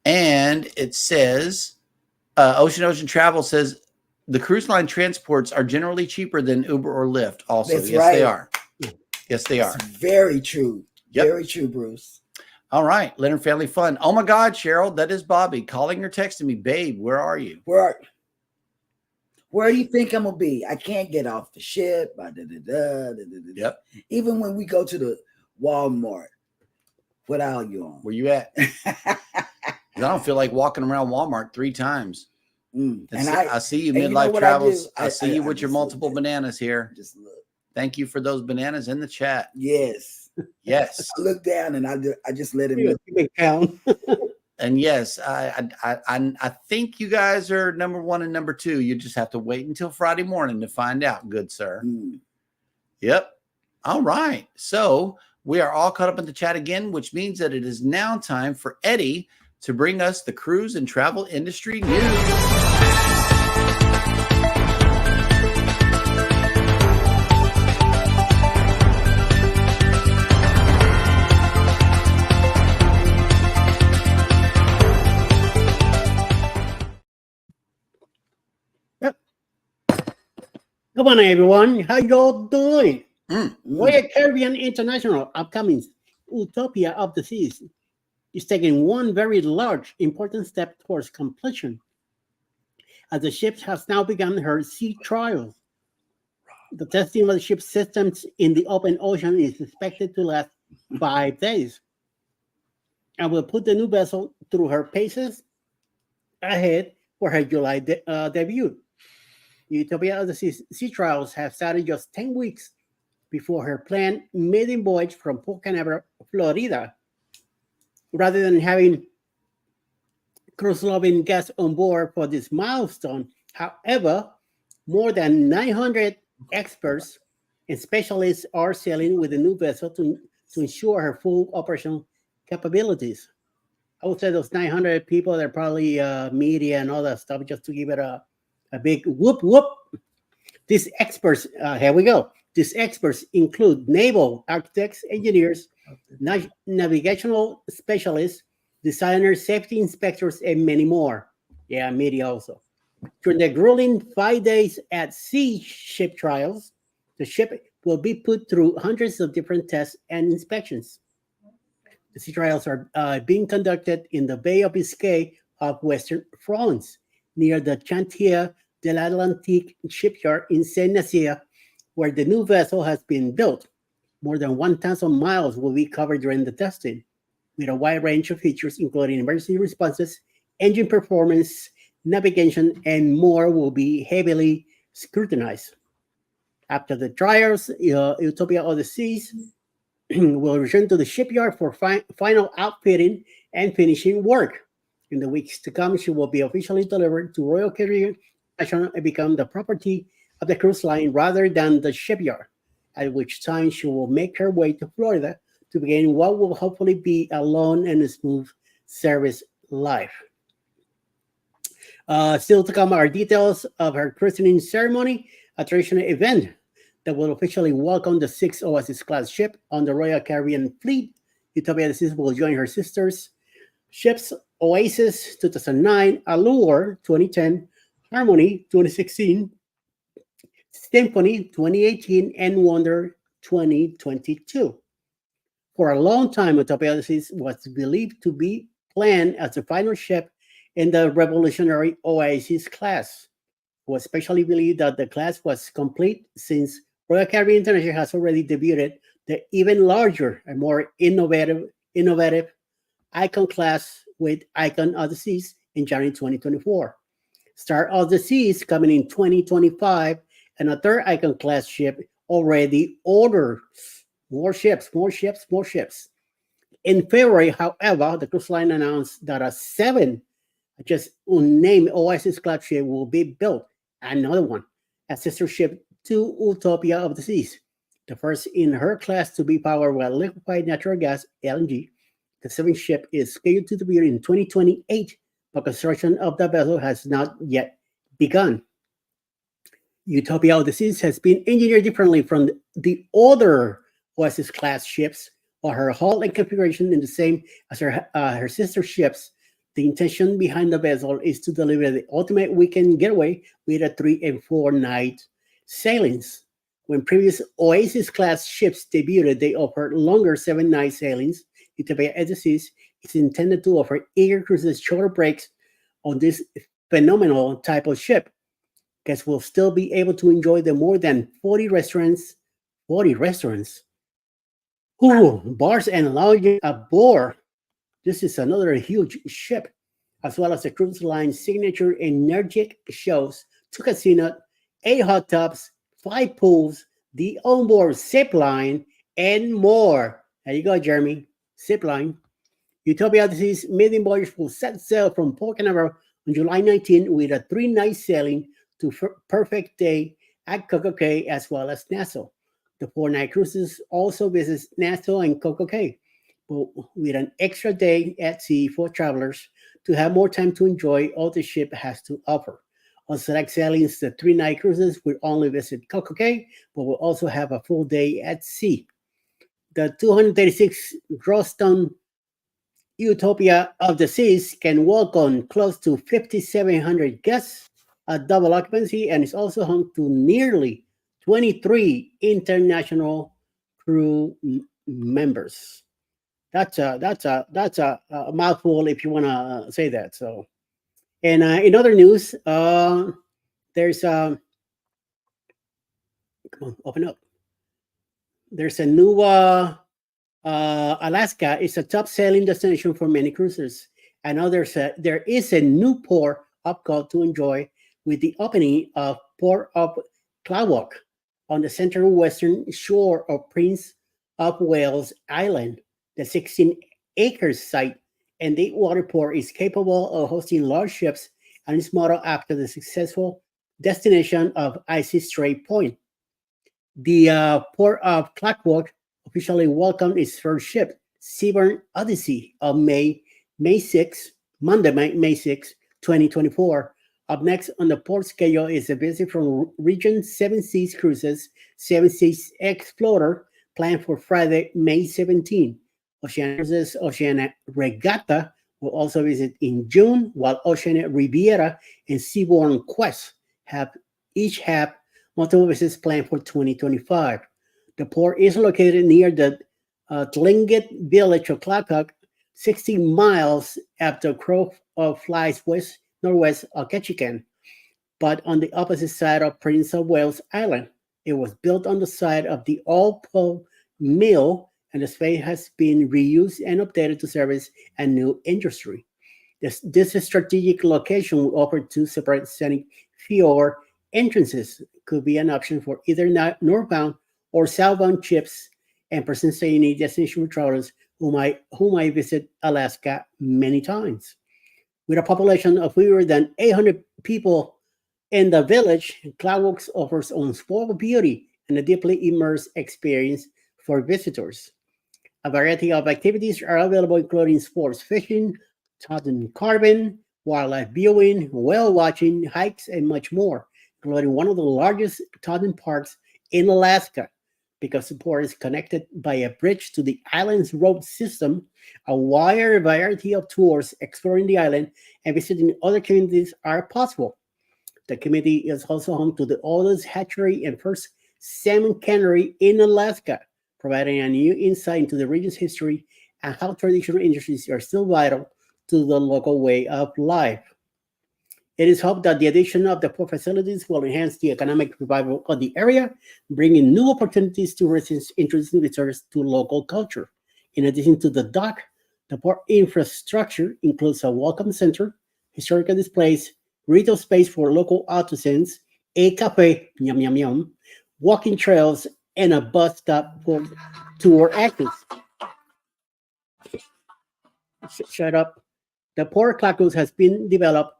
And it says, Ocean Travel says, the cruise line transports are generally cheaper than Uber or Lyft. Also, That's yes, they right. are. Yes, they are. It's very true. Yep. Very true, Bruce. All right, Leonard Family Fun. Oh my God, Cheryl, that is Bobby calling or texting me. Babe, where are you? Where do you think I'm gonna be? I can't get off the ship. Yep. Even when we go to the Walmart, what aisle you on? Where you at? 'Cause I don't feel like walking around Walmart 3 times. Mm. And I see you, and you know Midlife what I Travels. do? I see you with your just multiple look at it. bananas here. Just look. Thank you for those bananas in the chat. Yes. Yes. I look down and I just let him You look. can count. And yes, I think you guys are number 1 and number 2. You just have to wait until Friday morning to find out, good sir. Mm. Yep. All right. So we are all caught up in the chat again, which means that it is now time for Eddie to bring us the cruise and travel industry news. Come on, everyone. How y'all doing? Mm. Royal Caribbean International, upcoming Utopia of the Seas, is taking one very large, important step towards completion, as the ship has now begun her sea trials. The testing of the ship's systems in the open ocean is expected to last 5 days, and will put the new vessel through her paces ahead for her July debut. The Utopia of the Sea trials have started just 10 weeks before her planned maiden voyage from Port Canaveral, Florida. Rather than having cruise-loving guests on board for this milestone, however, more than 900 experts and specialists are sailing with the new vessel to ensure her full operational capabilities. I would say those 900 people, they're probably media and all that stuff, just to give it a big whoop whoop. These experts, here we go. These experts include naval architects, engineers, navigational specialists, designers, safety inspectors, and many more. Yeah, media also. During the grueling 5 days at sea ship trials, the ship will be put through hundreds of different tests and inspections. The sea trials are being conducted in the Bay of Biscay of Western France, near the Chantier de l'Atlantique shipyard in Saint-Nazaire, where the new vessel has been built. More than 1,000 miles will be covered during the testing, with a wide range of features, including emergency responses, engine performance, navigation, and more will be heavily scrutinized. After the trials, Utopia of the Seas will return to the shipyard for final outfitting and finishing work. In the weeks to come, she will be officially delivered to Royal Caribbean International and become the property of the cruise line rather than the shipyard, at which time she will make her way to Florida to begin what will hopefully be a long and smooth service life. Still to come are details of her christening ceremony, a traditional event that will officially welcome the 6th Oasis class ship on the Royal Caribbean Fleet. Utopia of the Seas will join her sisters ships Oasis 2009, Allure 2010, Harmony 2016, Symphony 2018, and Wonder 2022. For a long time, Utopia of the Seas was believed to be planned as the final ship in the revolutionary Oasis class. It was especially believed that the class was complete since Royal Caribbean International has already debuted the even larger and more innovative Icon class with Icon of the Seas in January 2024. Star of the Seas coming in 2025, and a third Icon class ship already ordered. More ships. In February, however, the cruise line announced that a 7 just unnamed Oasis class ship will be built. Another one, a sister ship to Utopia of the Seas, the first in her class to be powered by liquefied natural gas (LNG). The 7th ship is scheduled to debut in 2028, but construction of the vessel has not yet begun. Utopia of the Seas has been engineered differently from the other Oasis class ships, while her hull and configuration is the same as her sister ships. The intention behind the vessel is to deliver the ultimate weekend getaway with a 3 and 4 night sailings. When previous Oasis class ships debuted, they offered longer 7-night sailings. Utopia of the Seas is intended to offer eager cruises shorter breaks on this phenomenal type of ship. Guests will still be able to enjoy the more than 40 restaurants. Ooh, bars and lounges aboard. This is another huge ship, as well as the cruise line's signature energetic shows, 2 casinos, 8 hot tubs, 5 pools, the onboard zip line, and more. There you go, Jeremy. Zip line. Utopia of the Seas maiden voyage will set sail from Port Canaveral on July 19 with a 3-night sailing to Perfect Day at Coco Cay as well as Nassau. The 4-night cruises also visits Nassau and Coco Cay, but with an extra day at sea for travelers to have more time to enjoy all the ship has to offer. On select sailings, the 3-night cruises will only visit Coco Cay, but will also have a full day at sea. The 236 gross ton Utopia of the Seas can welcome close to 5,700 guests at double occupancy, and is also home to nearly 23 international crew members. That's a mouthful if you want to say that. So, and in other news, there's come on, open up. There's a new Alaska is a top sailing destination for many cruisers. And now there is a new port upcountry to enjoy with the opening of Port of Klawock on the central western shore of Prince of Wales Island. The 16-acre site and the water port is capable of hosting large ships and is modeled after the successful destination of Icy Strait Point. The Port of Klawock officially welcomed its first ship, Seabourn Odyssey, on Monday, May 6, 2024. Up next on the port schedule is a visit from Region 7 Seas Cruises, 7 Seas Explorer, planned for Friday, May 17. Oceania Cruises Oceania Regatta will also visit in June, while Oceania Riviera and Seabourn Quest each have multiple visits planned for 2025. The port is located near the Tlingit village of Klawock, 60 miles after crow flies northwest of Ketchikan, but on the opposite side of Prince of Wales Island. It was built on the site of the old pulp mill, and the space has been reused and updated to service a new industry. This strategic location will offer 2 separate scenic fjord entrances. Could be an option for either northbound or southbound ships, and presents a unique destination for travelers who might visit Alaska many times. With a population of fewer than 800 people in the village, Klawock offers unspoiled beauty and a deeply immersive experience for visitors. A variety of activities are available, including sports fishing, totem carving, wildlife viewing, whale watching, hikes, and much more, including one of the largest totem parks in Alaska. Because the port is connected by a bridge to the island's road system, a wide variety of tours exploring the island and visiting other communities are possible. The community is also home to the oldest hatchery and first salmon cannery in Alaska, providing a new insight into the region's history and how traditional industries are still vital to the local way of life. It is hoped that the addition of the port facilities will enhance the economic revival of the area, bringing new opportunities to residents interested in visitors to local culture. In addition to the dock, the port infrastructure includes a welcome center, historical displays, retail space for local artisans, a cafe, yum yum yum, walking trails, and a bus stop for tour actives. Shut up. The Port Clackamas has been developed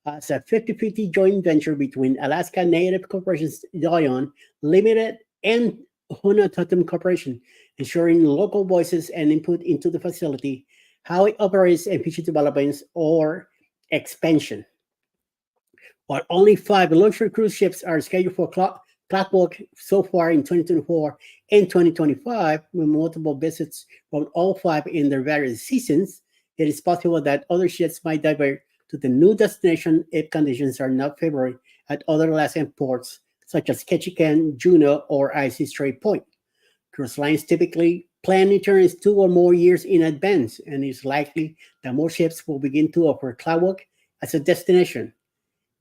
as a 50-50 joint venture between Alaska Native Corporation's Zion Limited and Huna Totem Corporation, ensuring local voices and input into the facility, how it operates, and future developments or expansion. While only 5 luxury cruise ships are scheduled for clockwork so far in 2024 and 2025, with multiple visits from all 5 in their various seasons, it is possible that other ships might divert to the new destination if conditions are not favorable at other Alaskan ports, such as Ketchikan, Juneau, or Icy Strait Point. Cruise lines typically plan returns 2 or more years in advance, and it's likely that more ships will begin to offer Clawok as a destination.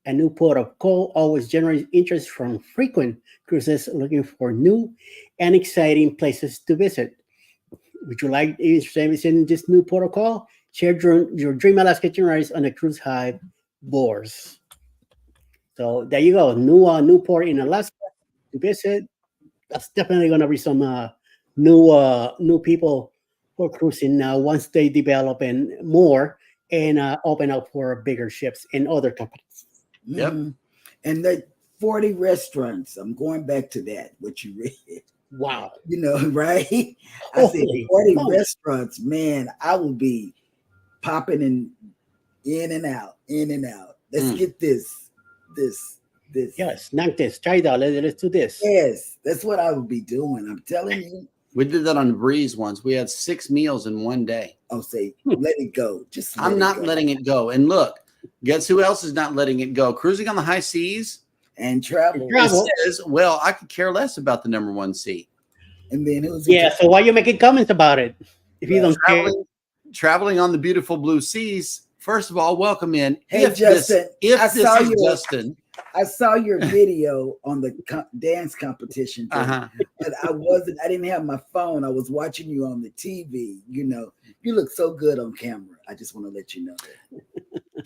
A new port of call always generates interest from frequent cruises looking for new and exciting places to visit. Would you like to visit this new port of call? Share your Dream Alaska itineraries on the Cruise Hive boards. So there you go, new port in Alaska to visit. That's definitely going to be some new people for cruising now once they develop and more and open up for bigger ships and other companies. Yep. And the 40 restaurants. I'm going back to that, what you read. Wow. You know, right? I said 40 restaurants, man, I will be popping in and out. Let's get this. Yes, not this. Try that. Let's do this. Yes, that's what I would be doing. I'm telling you. We did that on the Breeze once. We had 6 meals in one day. I'll say, let it go. Just I'm not letting it go. And look, guess who else is not letting it go? Cruising on the high seas and travel. It says, well, I could care less about the number 1 seat. And then who's so why are you making comments about it if you don't care? Traveling on the beautiful blue seas. First of all, welcome in. Hey, Justin. Justin. I saw your video on the dance competition, but I didn't have my phone. I was watching you on the TV. You know, you look so good on camera. I just want to let you know that.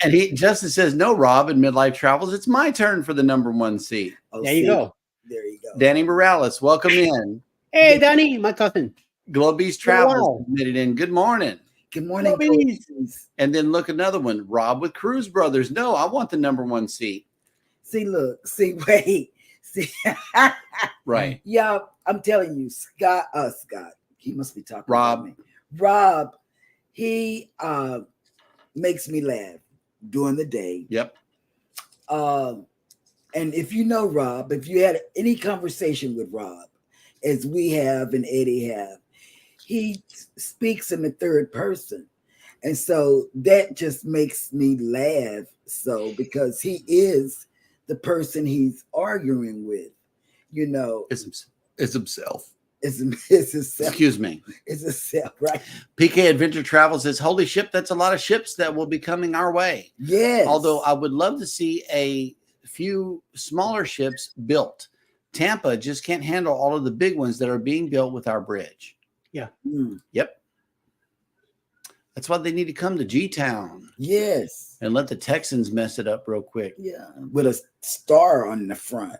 And Justin says, no, Rob, in Midlife Travels, it's my turn for the number 1 seat. There you go. There you go. Danny Morales, welcome in. Hey, Danny, my cousin. Globeast Travels admitted in. Good morning. Good morning. And then look, another one. Rob with Cruise Brothers. No, I want the number 1 seat. Wait. Right. Yeah, I'm telling you, Scott, he must be talking Rob. about me. Rob, he makes me laugh during the day. Yep. And if you know Rob, if you had any conversation with Rob, as we have and Eddie have, he speaks in the third person. And so that just makes me laugh. So because he is the person he's arguing with, you know. It's himself. It's himself. Excuse me. It's himself, right? PK Adventure Travel says, holy ship, that's a lot of ships that will be coming our way. Yes. Although I would love to see a few smaller ships built. Tampa just can't handle all of the big ones that are being built with our bridge. Yeah. Yep. That's why they need to come to G-Town. Yes. And let the Texans mess it up real quick. Yeah. With a star on the front.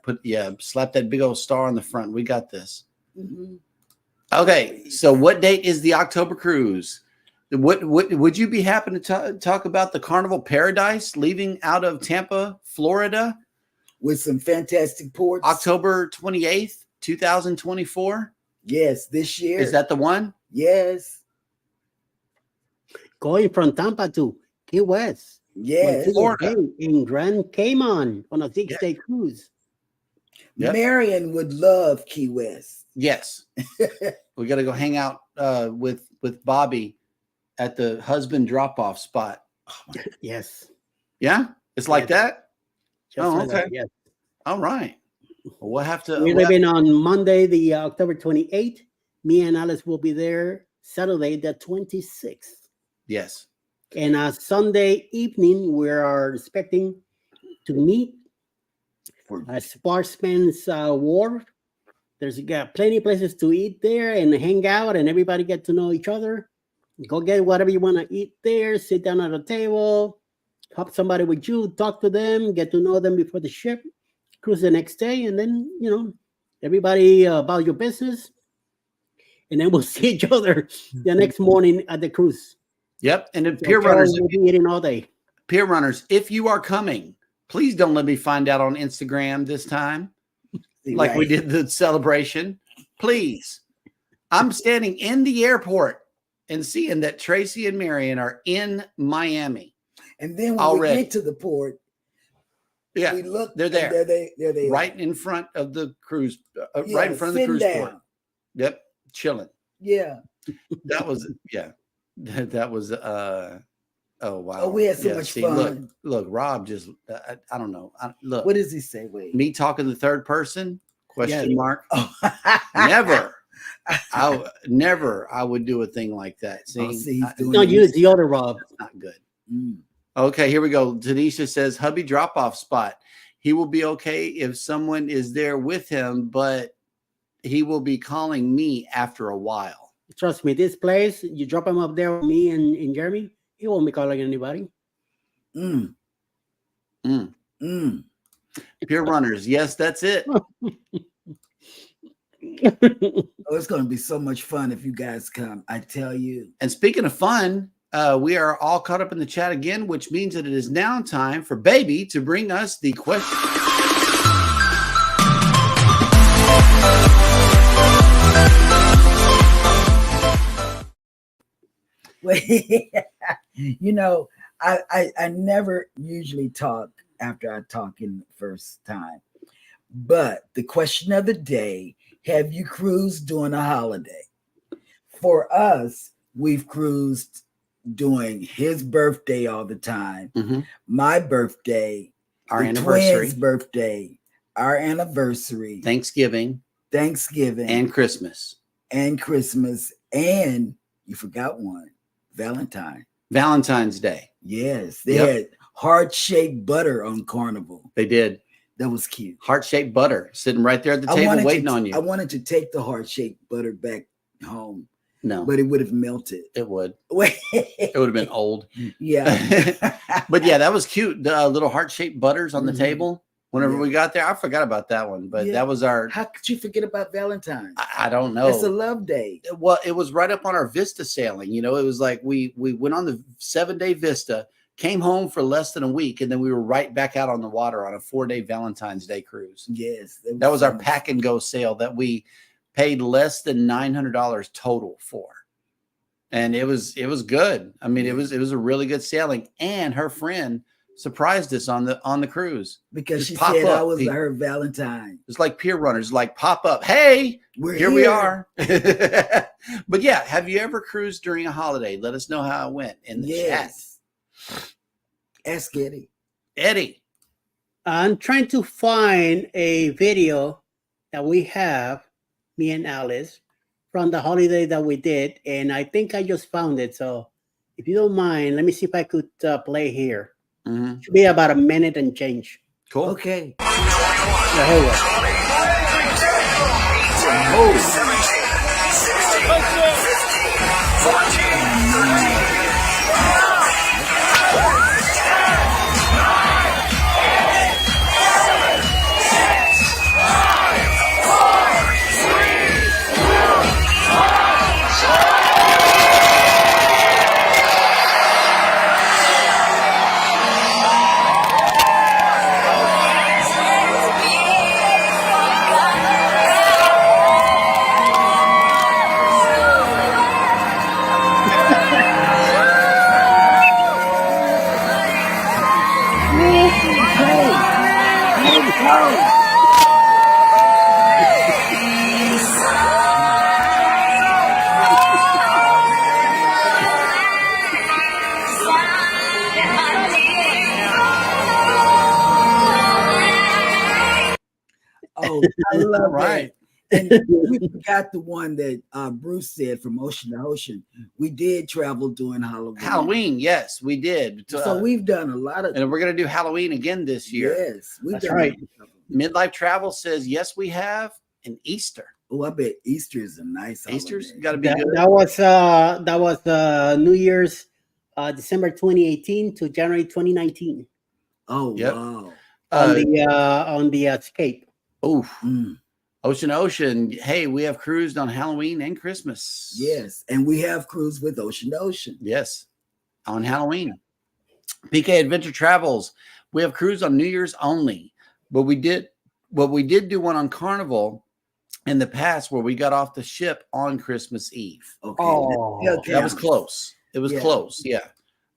Slap that big old star on the front. We got this. Mm-hmm. Okay. So what date is the October cruise? What would you be happy to talk about the Carnival Paradise leaving out of Tampa, Florida? With some fantastic ports. October 28th, 2024. Yes, this year. Is that the one? Yes. Going from Tampa to Key West. Yes. Florida. In Grand Cayman on a 6-day cruise. Yep. Marion would love Key West. Yes. We got to go hang out with Bobby at the husband drop-off spot. Yes. Yeah? It's like that? Just Oh, like that, okay. yes. All right. Well, we'll have to. We're leaving on Monday, the October 28th. Me and Alice will be there Saturday, the 26th. Yes. And Sunday evening, we are expecting to meet at Sportsman's Wharf. There's got plenty of places to eat there and hang out, and everybody get to know each other. Go get whatever you want to eat there. Sit down at a table. Have somebody with you. Talk to them. Get to know them before the ship. Cruise the next day, and then everybody about your business, and then we'll see each other the next morning at the cruise. Yep. And if So peer Carol runners, will be eating all day. peer runners, if you are coming, please don't let me find out on Instagram this time, like we did the celebration. Please. I'm standing in the airport and seeing that Tracy and Marion are in Miami. And then when Already. we get to the port, Yeah. we look. They're and there. There they are. Right in front of the cruise, right Yeah, in front of the sitting cruise down. port. Yep. Chilling. Yeah. That was, yeah. That was, oh, wow. Oh, we had so much fun. Look, Rob just, I don't know. Look, What does he say? Wait. me talking the third person? Question Yeah. mark. Oh. Never. I would do a thing like that. See, Oh, see, he's doing No, it. you, it's the other Rob. that's not good. Mm. Okay, here we go. Tanisha says, hubby drop off spot. He will be okay if someone is there with him, but he will be calling me after a while. Trust me, this place, you drop him up there with me and Jeremy, he won't be calling anybody. Mm. Mm. Mm. Peer runners. Yes, that's it. Oh, it's going to be so much fun if you guys come. I tell you. And speaking of fun, we are all caught up in the chat again, which means that it is now time for Baby to bring us the question. Wait, I never usually talk after I talk in the first time. But the question of the day, have you cruised during a holiday? For us, we've cruised during his birthday all the time, Mhm. my birthday, Our the anniversary, twins' birthday, our anniversary, Thanksgiving, Thanksgiving, and Christmas. Christmas, and you forgot one, Valentine. Valentine's Day. Yes, they Yep. had heart-shaped butter on Carnival. They did. That was cute. Heart-shaped butter sitting right there at the table waiting on you. I wanted to take the heart-shaped butter back home, No, but it would have melted. it would. Wait, It would have been old. yeah. But yeah, that was cute. The little heart-shaped butters on the Mhm. table. Whenever Yeah. we got there, I forgot about that one, but Yeah. that was our. How could you forget about Valentine's? I don't know. It's a love day. Well, it was right up on our Vista sailing. It was like we went on the 7-day Vista, came home for less than a week, and then we were right back out on the water on a 4-day Valentine's Day cruise. Yes, That was our fun. pack and go sail that we paid less than $900 total for. And it was good. I mean, it was a really good sailing. And her friend surprised us on the cruise. because Just she pop said I up, was people. her Valentine. It's like peer runners, like pop up. Hey, We're here we are. But yeah, have you ever cruised during a holiday? Let us know how it went in the chat. Yes. Ask Eddie. Eddie. I'm trying to find a video that we have, me and Alice, from the holiday that we did, and I think I just found it. So if you don't mind, let me see if I could play here. Mhm. Should be about a minute and change. Cool. Okay. Yeah, here we go. I love Right. that. And we forgot the one that Bruce said from Ocean to Ocean. We did travel during Halloween. Halloween, yes, we did. So we've done a lot of. And we're going to do Halloween again this year. Yes, we've That's done. right. Midlife Travel says, yes, we have. And Easter. Oh, I bet Easter is a nice. Easter's holiday. got to be That, good. that was New Year's, December 2018 to January 2019 Oh Yep. wow. on the Escape. Oof. Mm, Ocean to Ocean. Hey, we have cruised on Halloween and Christmas. yes, and we have cruised with Ocean to Ocean. Yes. On Halloween. PK Adventure Travels. We have cruised on New Year's only. But we did do one on Carnival in the past where we got off the ship on Christmas Eve. Okay, Oh, That was close. It was Yeah. close. Yeah.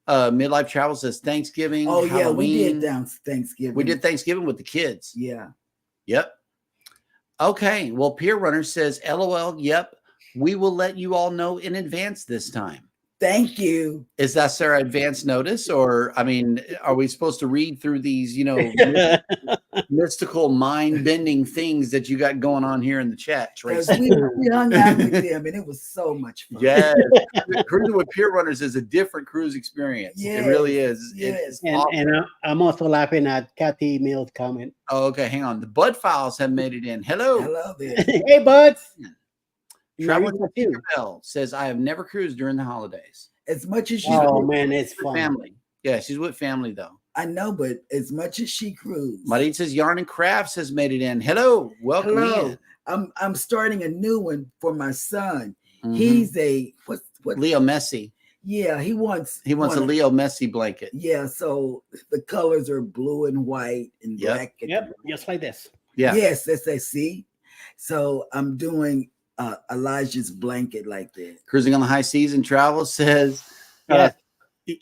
Midlife Travel says Thanksgiving. Oh yeah, we Halloween. did down Thanksgiving. We did Thanksgiving with the kids. Yeah. Yep. Okay. Well, Pier Runner says, LOL. Yep. We will let you all know in advance this time. Thank you. Is that Sarah advance notice? Or, I mean, are we supposed to read through these, mystical, mind bending things that you got going on here in the chat, Because Tracy? we hung out with them and it was so much fun. Yes. Cruising with Pier Runners is a different cruise experience. It really is. Yes. It's awesome. and I'm also laughing at Kathy Mills' comment. Oh, okay. Hang on. The Bud Files have made it in. Hello. Hello there. Hey, buds. Traveling Marisa, too. Bell says, I have never cruised during the holidays. As much as she Oh man, it's With fun. family. Yeah, she's with family though. I know, but as much as she cruised. Marit says Yarn and Crafts has made it in. Hello. Welcome Hello. in. I'm starting a new one for my son. Mhm. He's a what Leo Messi. yeah, he wants He wants a Leo Messi blanket. Yeah, so the colors are blue and white and Yep. black. And Yep, just like this. Yeah. Yes, that's I see. So I'm doing Elijah's blanket like that. Cruising on the High Seas and Travel says, I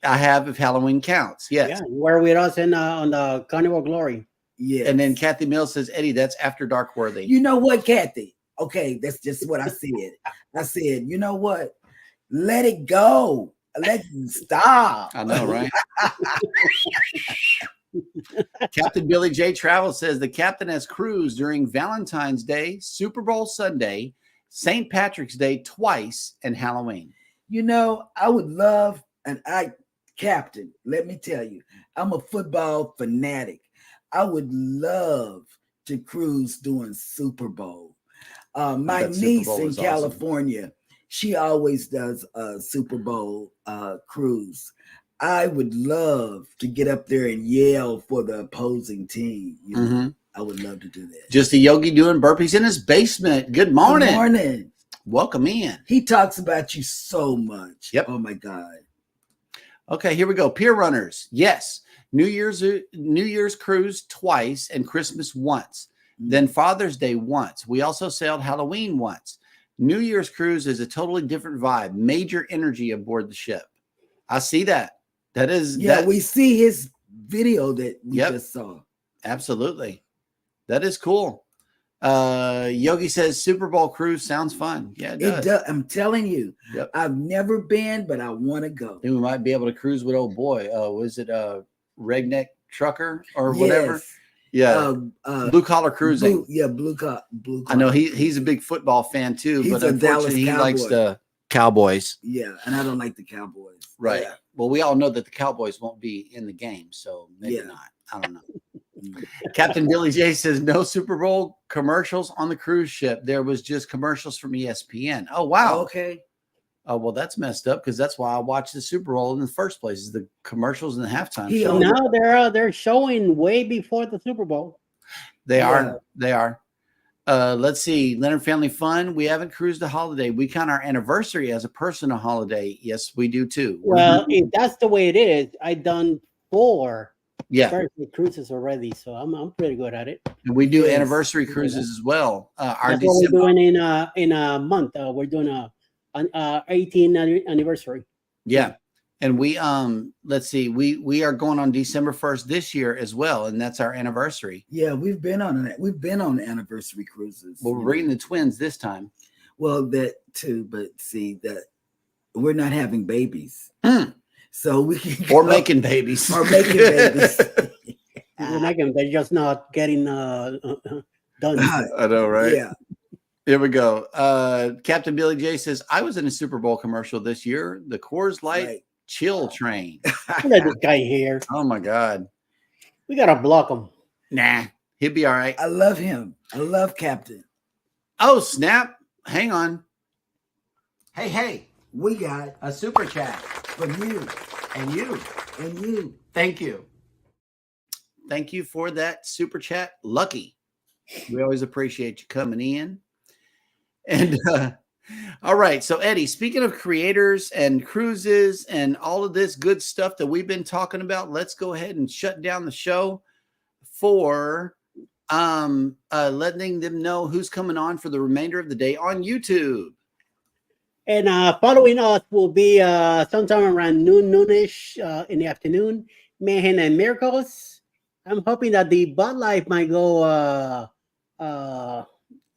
have if Halloween counts. Yes. Yeah, we're with us on the Carnival Glory. Yeah. And then Kathy Mills says, Eddie, that's after dark worthy. You know what, Kathy? Okay, that's just what I said. I said, you know what? Let it go. Let it stop. I know, right? Captain Billy J. Travel says the captain has cruised during Valentine's Day, Super Bowl Sunday, St. Patrick's Day twice, and Halloween. You know, I would love, and Captain, let me tell you, I'm a football fanatic. I would love to cruise during Super Bowl. My bet Super niece Bowl in is awesome. California, she always does a Super Bowl cruise. I would love to get up there and yell for the opposing team. You know, Mhm. I would love to do that. Just a yogi doing burpees in his basement. Good morning. Good morning. Welcome in. He talks about you so much. Yep. Oh my God. Okay, here we go. Pier Runners. Yes. New Year's cruise twice and Christmas once. Then Father's Day once. We also sailed Halloween once. New Year's cruise is a totally different vibe. Major energy aboard the ship. I see that. That is Yeah, that, we see his video that we Yep. just saw. absolutely. That is cool. Yogi says Super Bowl cruise sounds fun. Yeah, it does. It does. I'm telling you, Yep. I've never been, but I want to go. Then we might be able to cruise with old boy. Was it Redneck Trucker or whatever? Yes. Yeah. Blue collar cruising. Blue collar. I know he's a big football fan too, He's but a Dallas unfortunately he likes Cowboy. the Cowboys. Yeah, and I don't like the Cowboys. Right. Yeah. Well, we all know that the Cowboys won't be in the game, so maybe Yeah. not. I don't know. Captain Billy J says no Super Bowl commercials on the cruise ship. There was just commercials from ESPN. Oh wow. Okay. Oh well, that's messed up because that's why I watched the Super Bowl in the first place. Is the commercials and the halftime He show. owned- Now they're showing way before the Super Bowl. They Yeah. are. They are. Let's see. Leonard Family Fun. We haven't cruised a holiday. We count our anniversary as a personal holiday. Yes, we do too. Well, if that's the way it is, I've done 4 Yeah, birthday cruises already, so I'm pretty good at it. and we do Yes. anniversary cruises as well. Our That's what we're December, doing in a month. We're doing an 18th anniversary. yeah, and we let's see. We are going on December 1st this year as well, and that's our anniversary. Yeah, we've been on anniversary cruises. Well, we're bringing the twins this time. Well, that too, but see that we're not having babies, Mm. so we can Or go- making babies. or making babies. They're just not getting Done. I know, right? Yeah. Here we go. Captain Billy J says, I was in a Super Bowl commercial this year. The Coors Light Right. Chill Train. Look at this guy here. Oh my God. We gotta block him. Nah, he'll be all right. I love him. I love Captain. Oh, snap. Hang on. Hey, We got a super chat. from you And you. and you. Thank you. Thank you for that super chat, Lucky. We always appreciate you coming in. And all right. So, Eddie, speaking of creators and cruises and all of this good stuff that we've been talking about, let's go ahead and shut down the show for letting them know who's coming on for the remainder of the day on YouTube. And following us will be sometime around noonish in the afternoon. Mayhem and Miracles. I'm hoping that the Bud Light might go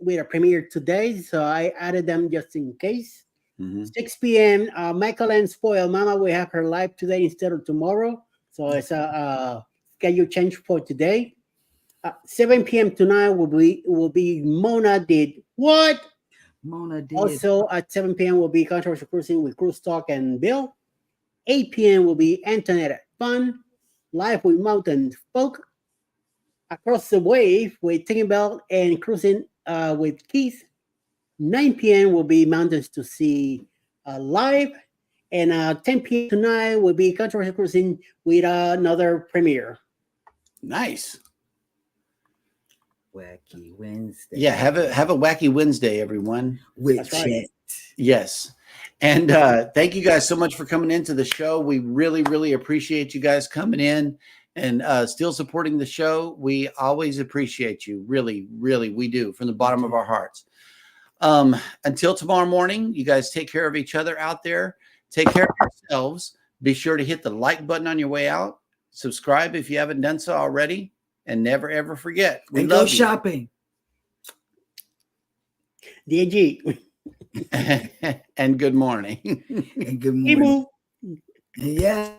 with a premiere today, so I added them just in case. 6 p.m. Michael and Spoil Mama will have her live today instead of tomorrow, so it's a schedule change for today. 7 p.m. tonight will be Mona Did What? Mona did. Also at 7 p.m. will be Controversial Cruising with Cruise Talk and Bill. 8 p.m. will be Antoinette Fun, Live with Mountain Folk. Across the Wave with Ticking Bell and Cruising with Keith. 9 p.m. will be Mountains to See live. And 10 p.m. tonight will be Controversial Cruising with another premiere. Nice. Wacky Wednesday. Yeah, have a wacky Wednesday, everyone. With That's right. Chant. Yes. And thank you guys so much for coming into the show. We really, really appreciate you guys coming in and still supporting the show. We always appreciate you. Really, really, we do from the bottom of our hearts. Until tomorrow morning, you guys take care of each other out there. Take care of yourselves. Be sure to hit the like button on your way out. Subscribe if you haven't done so already. And never, ever forget. We And love go you. shopping. DG. And good morning. And good Hey, morning. Moo. Yeah.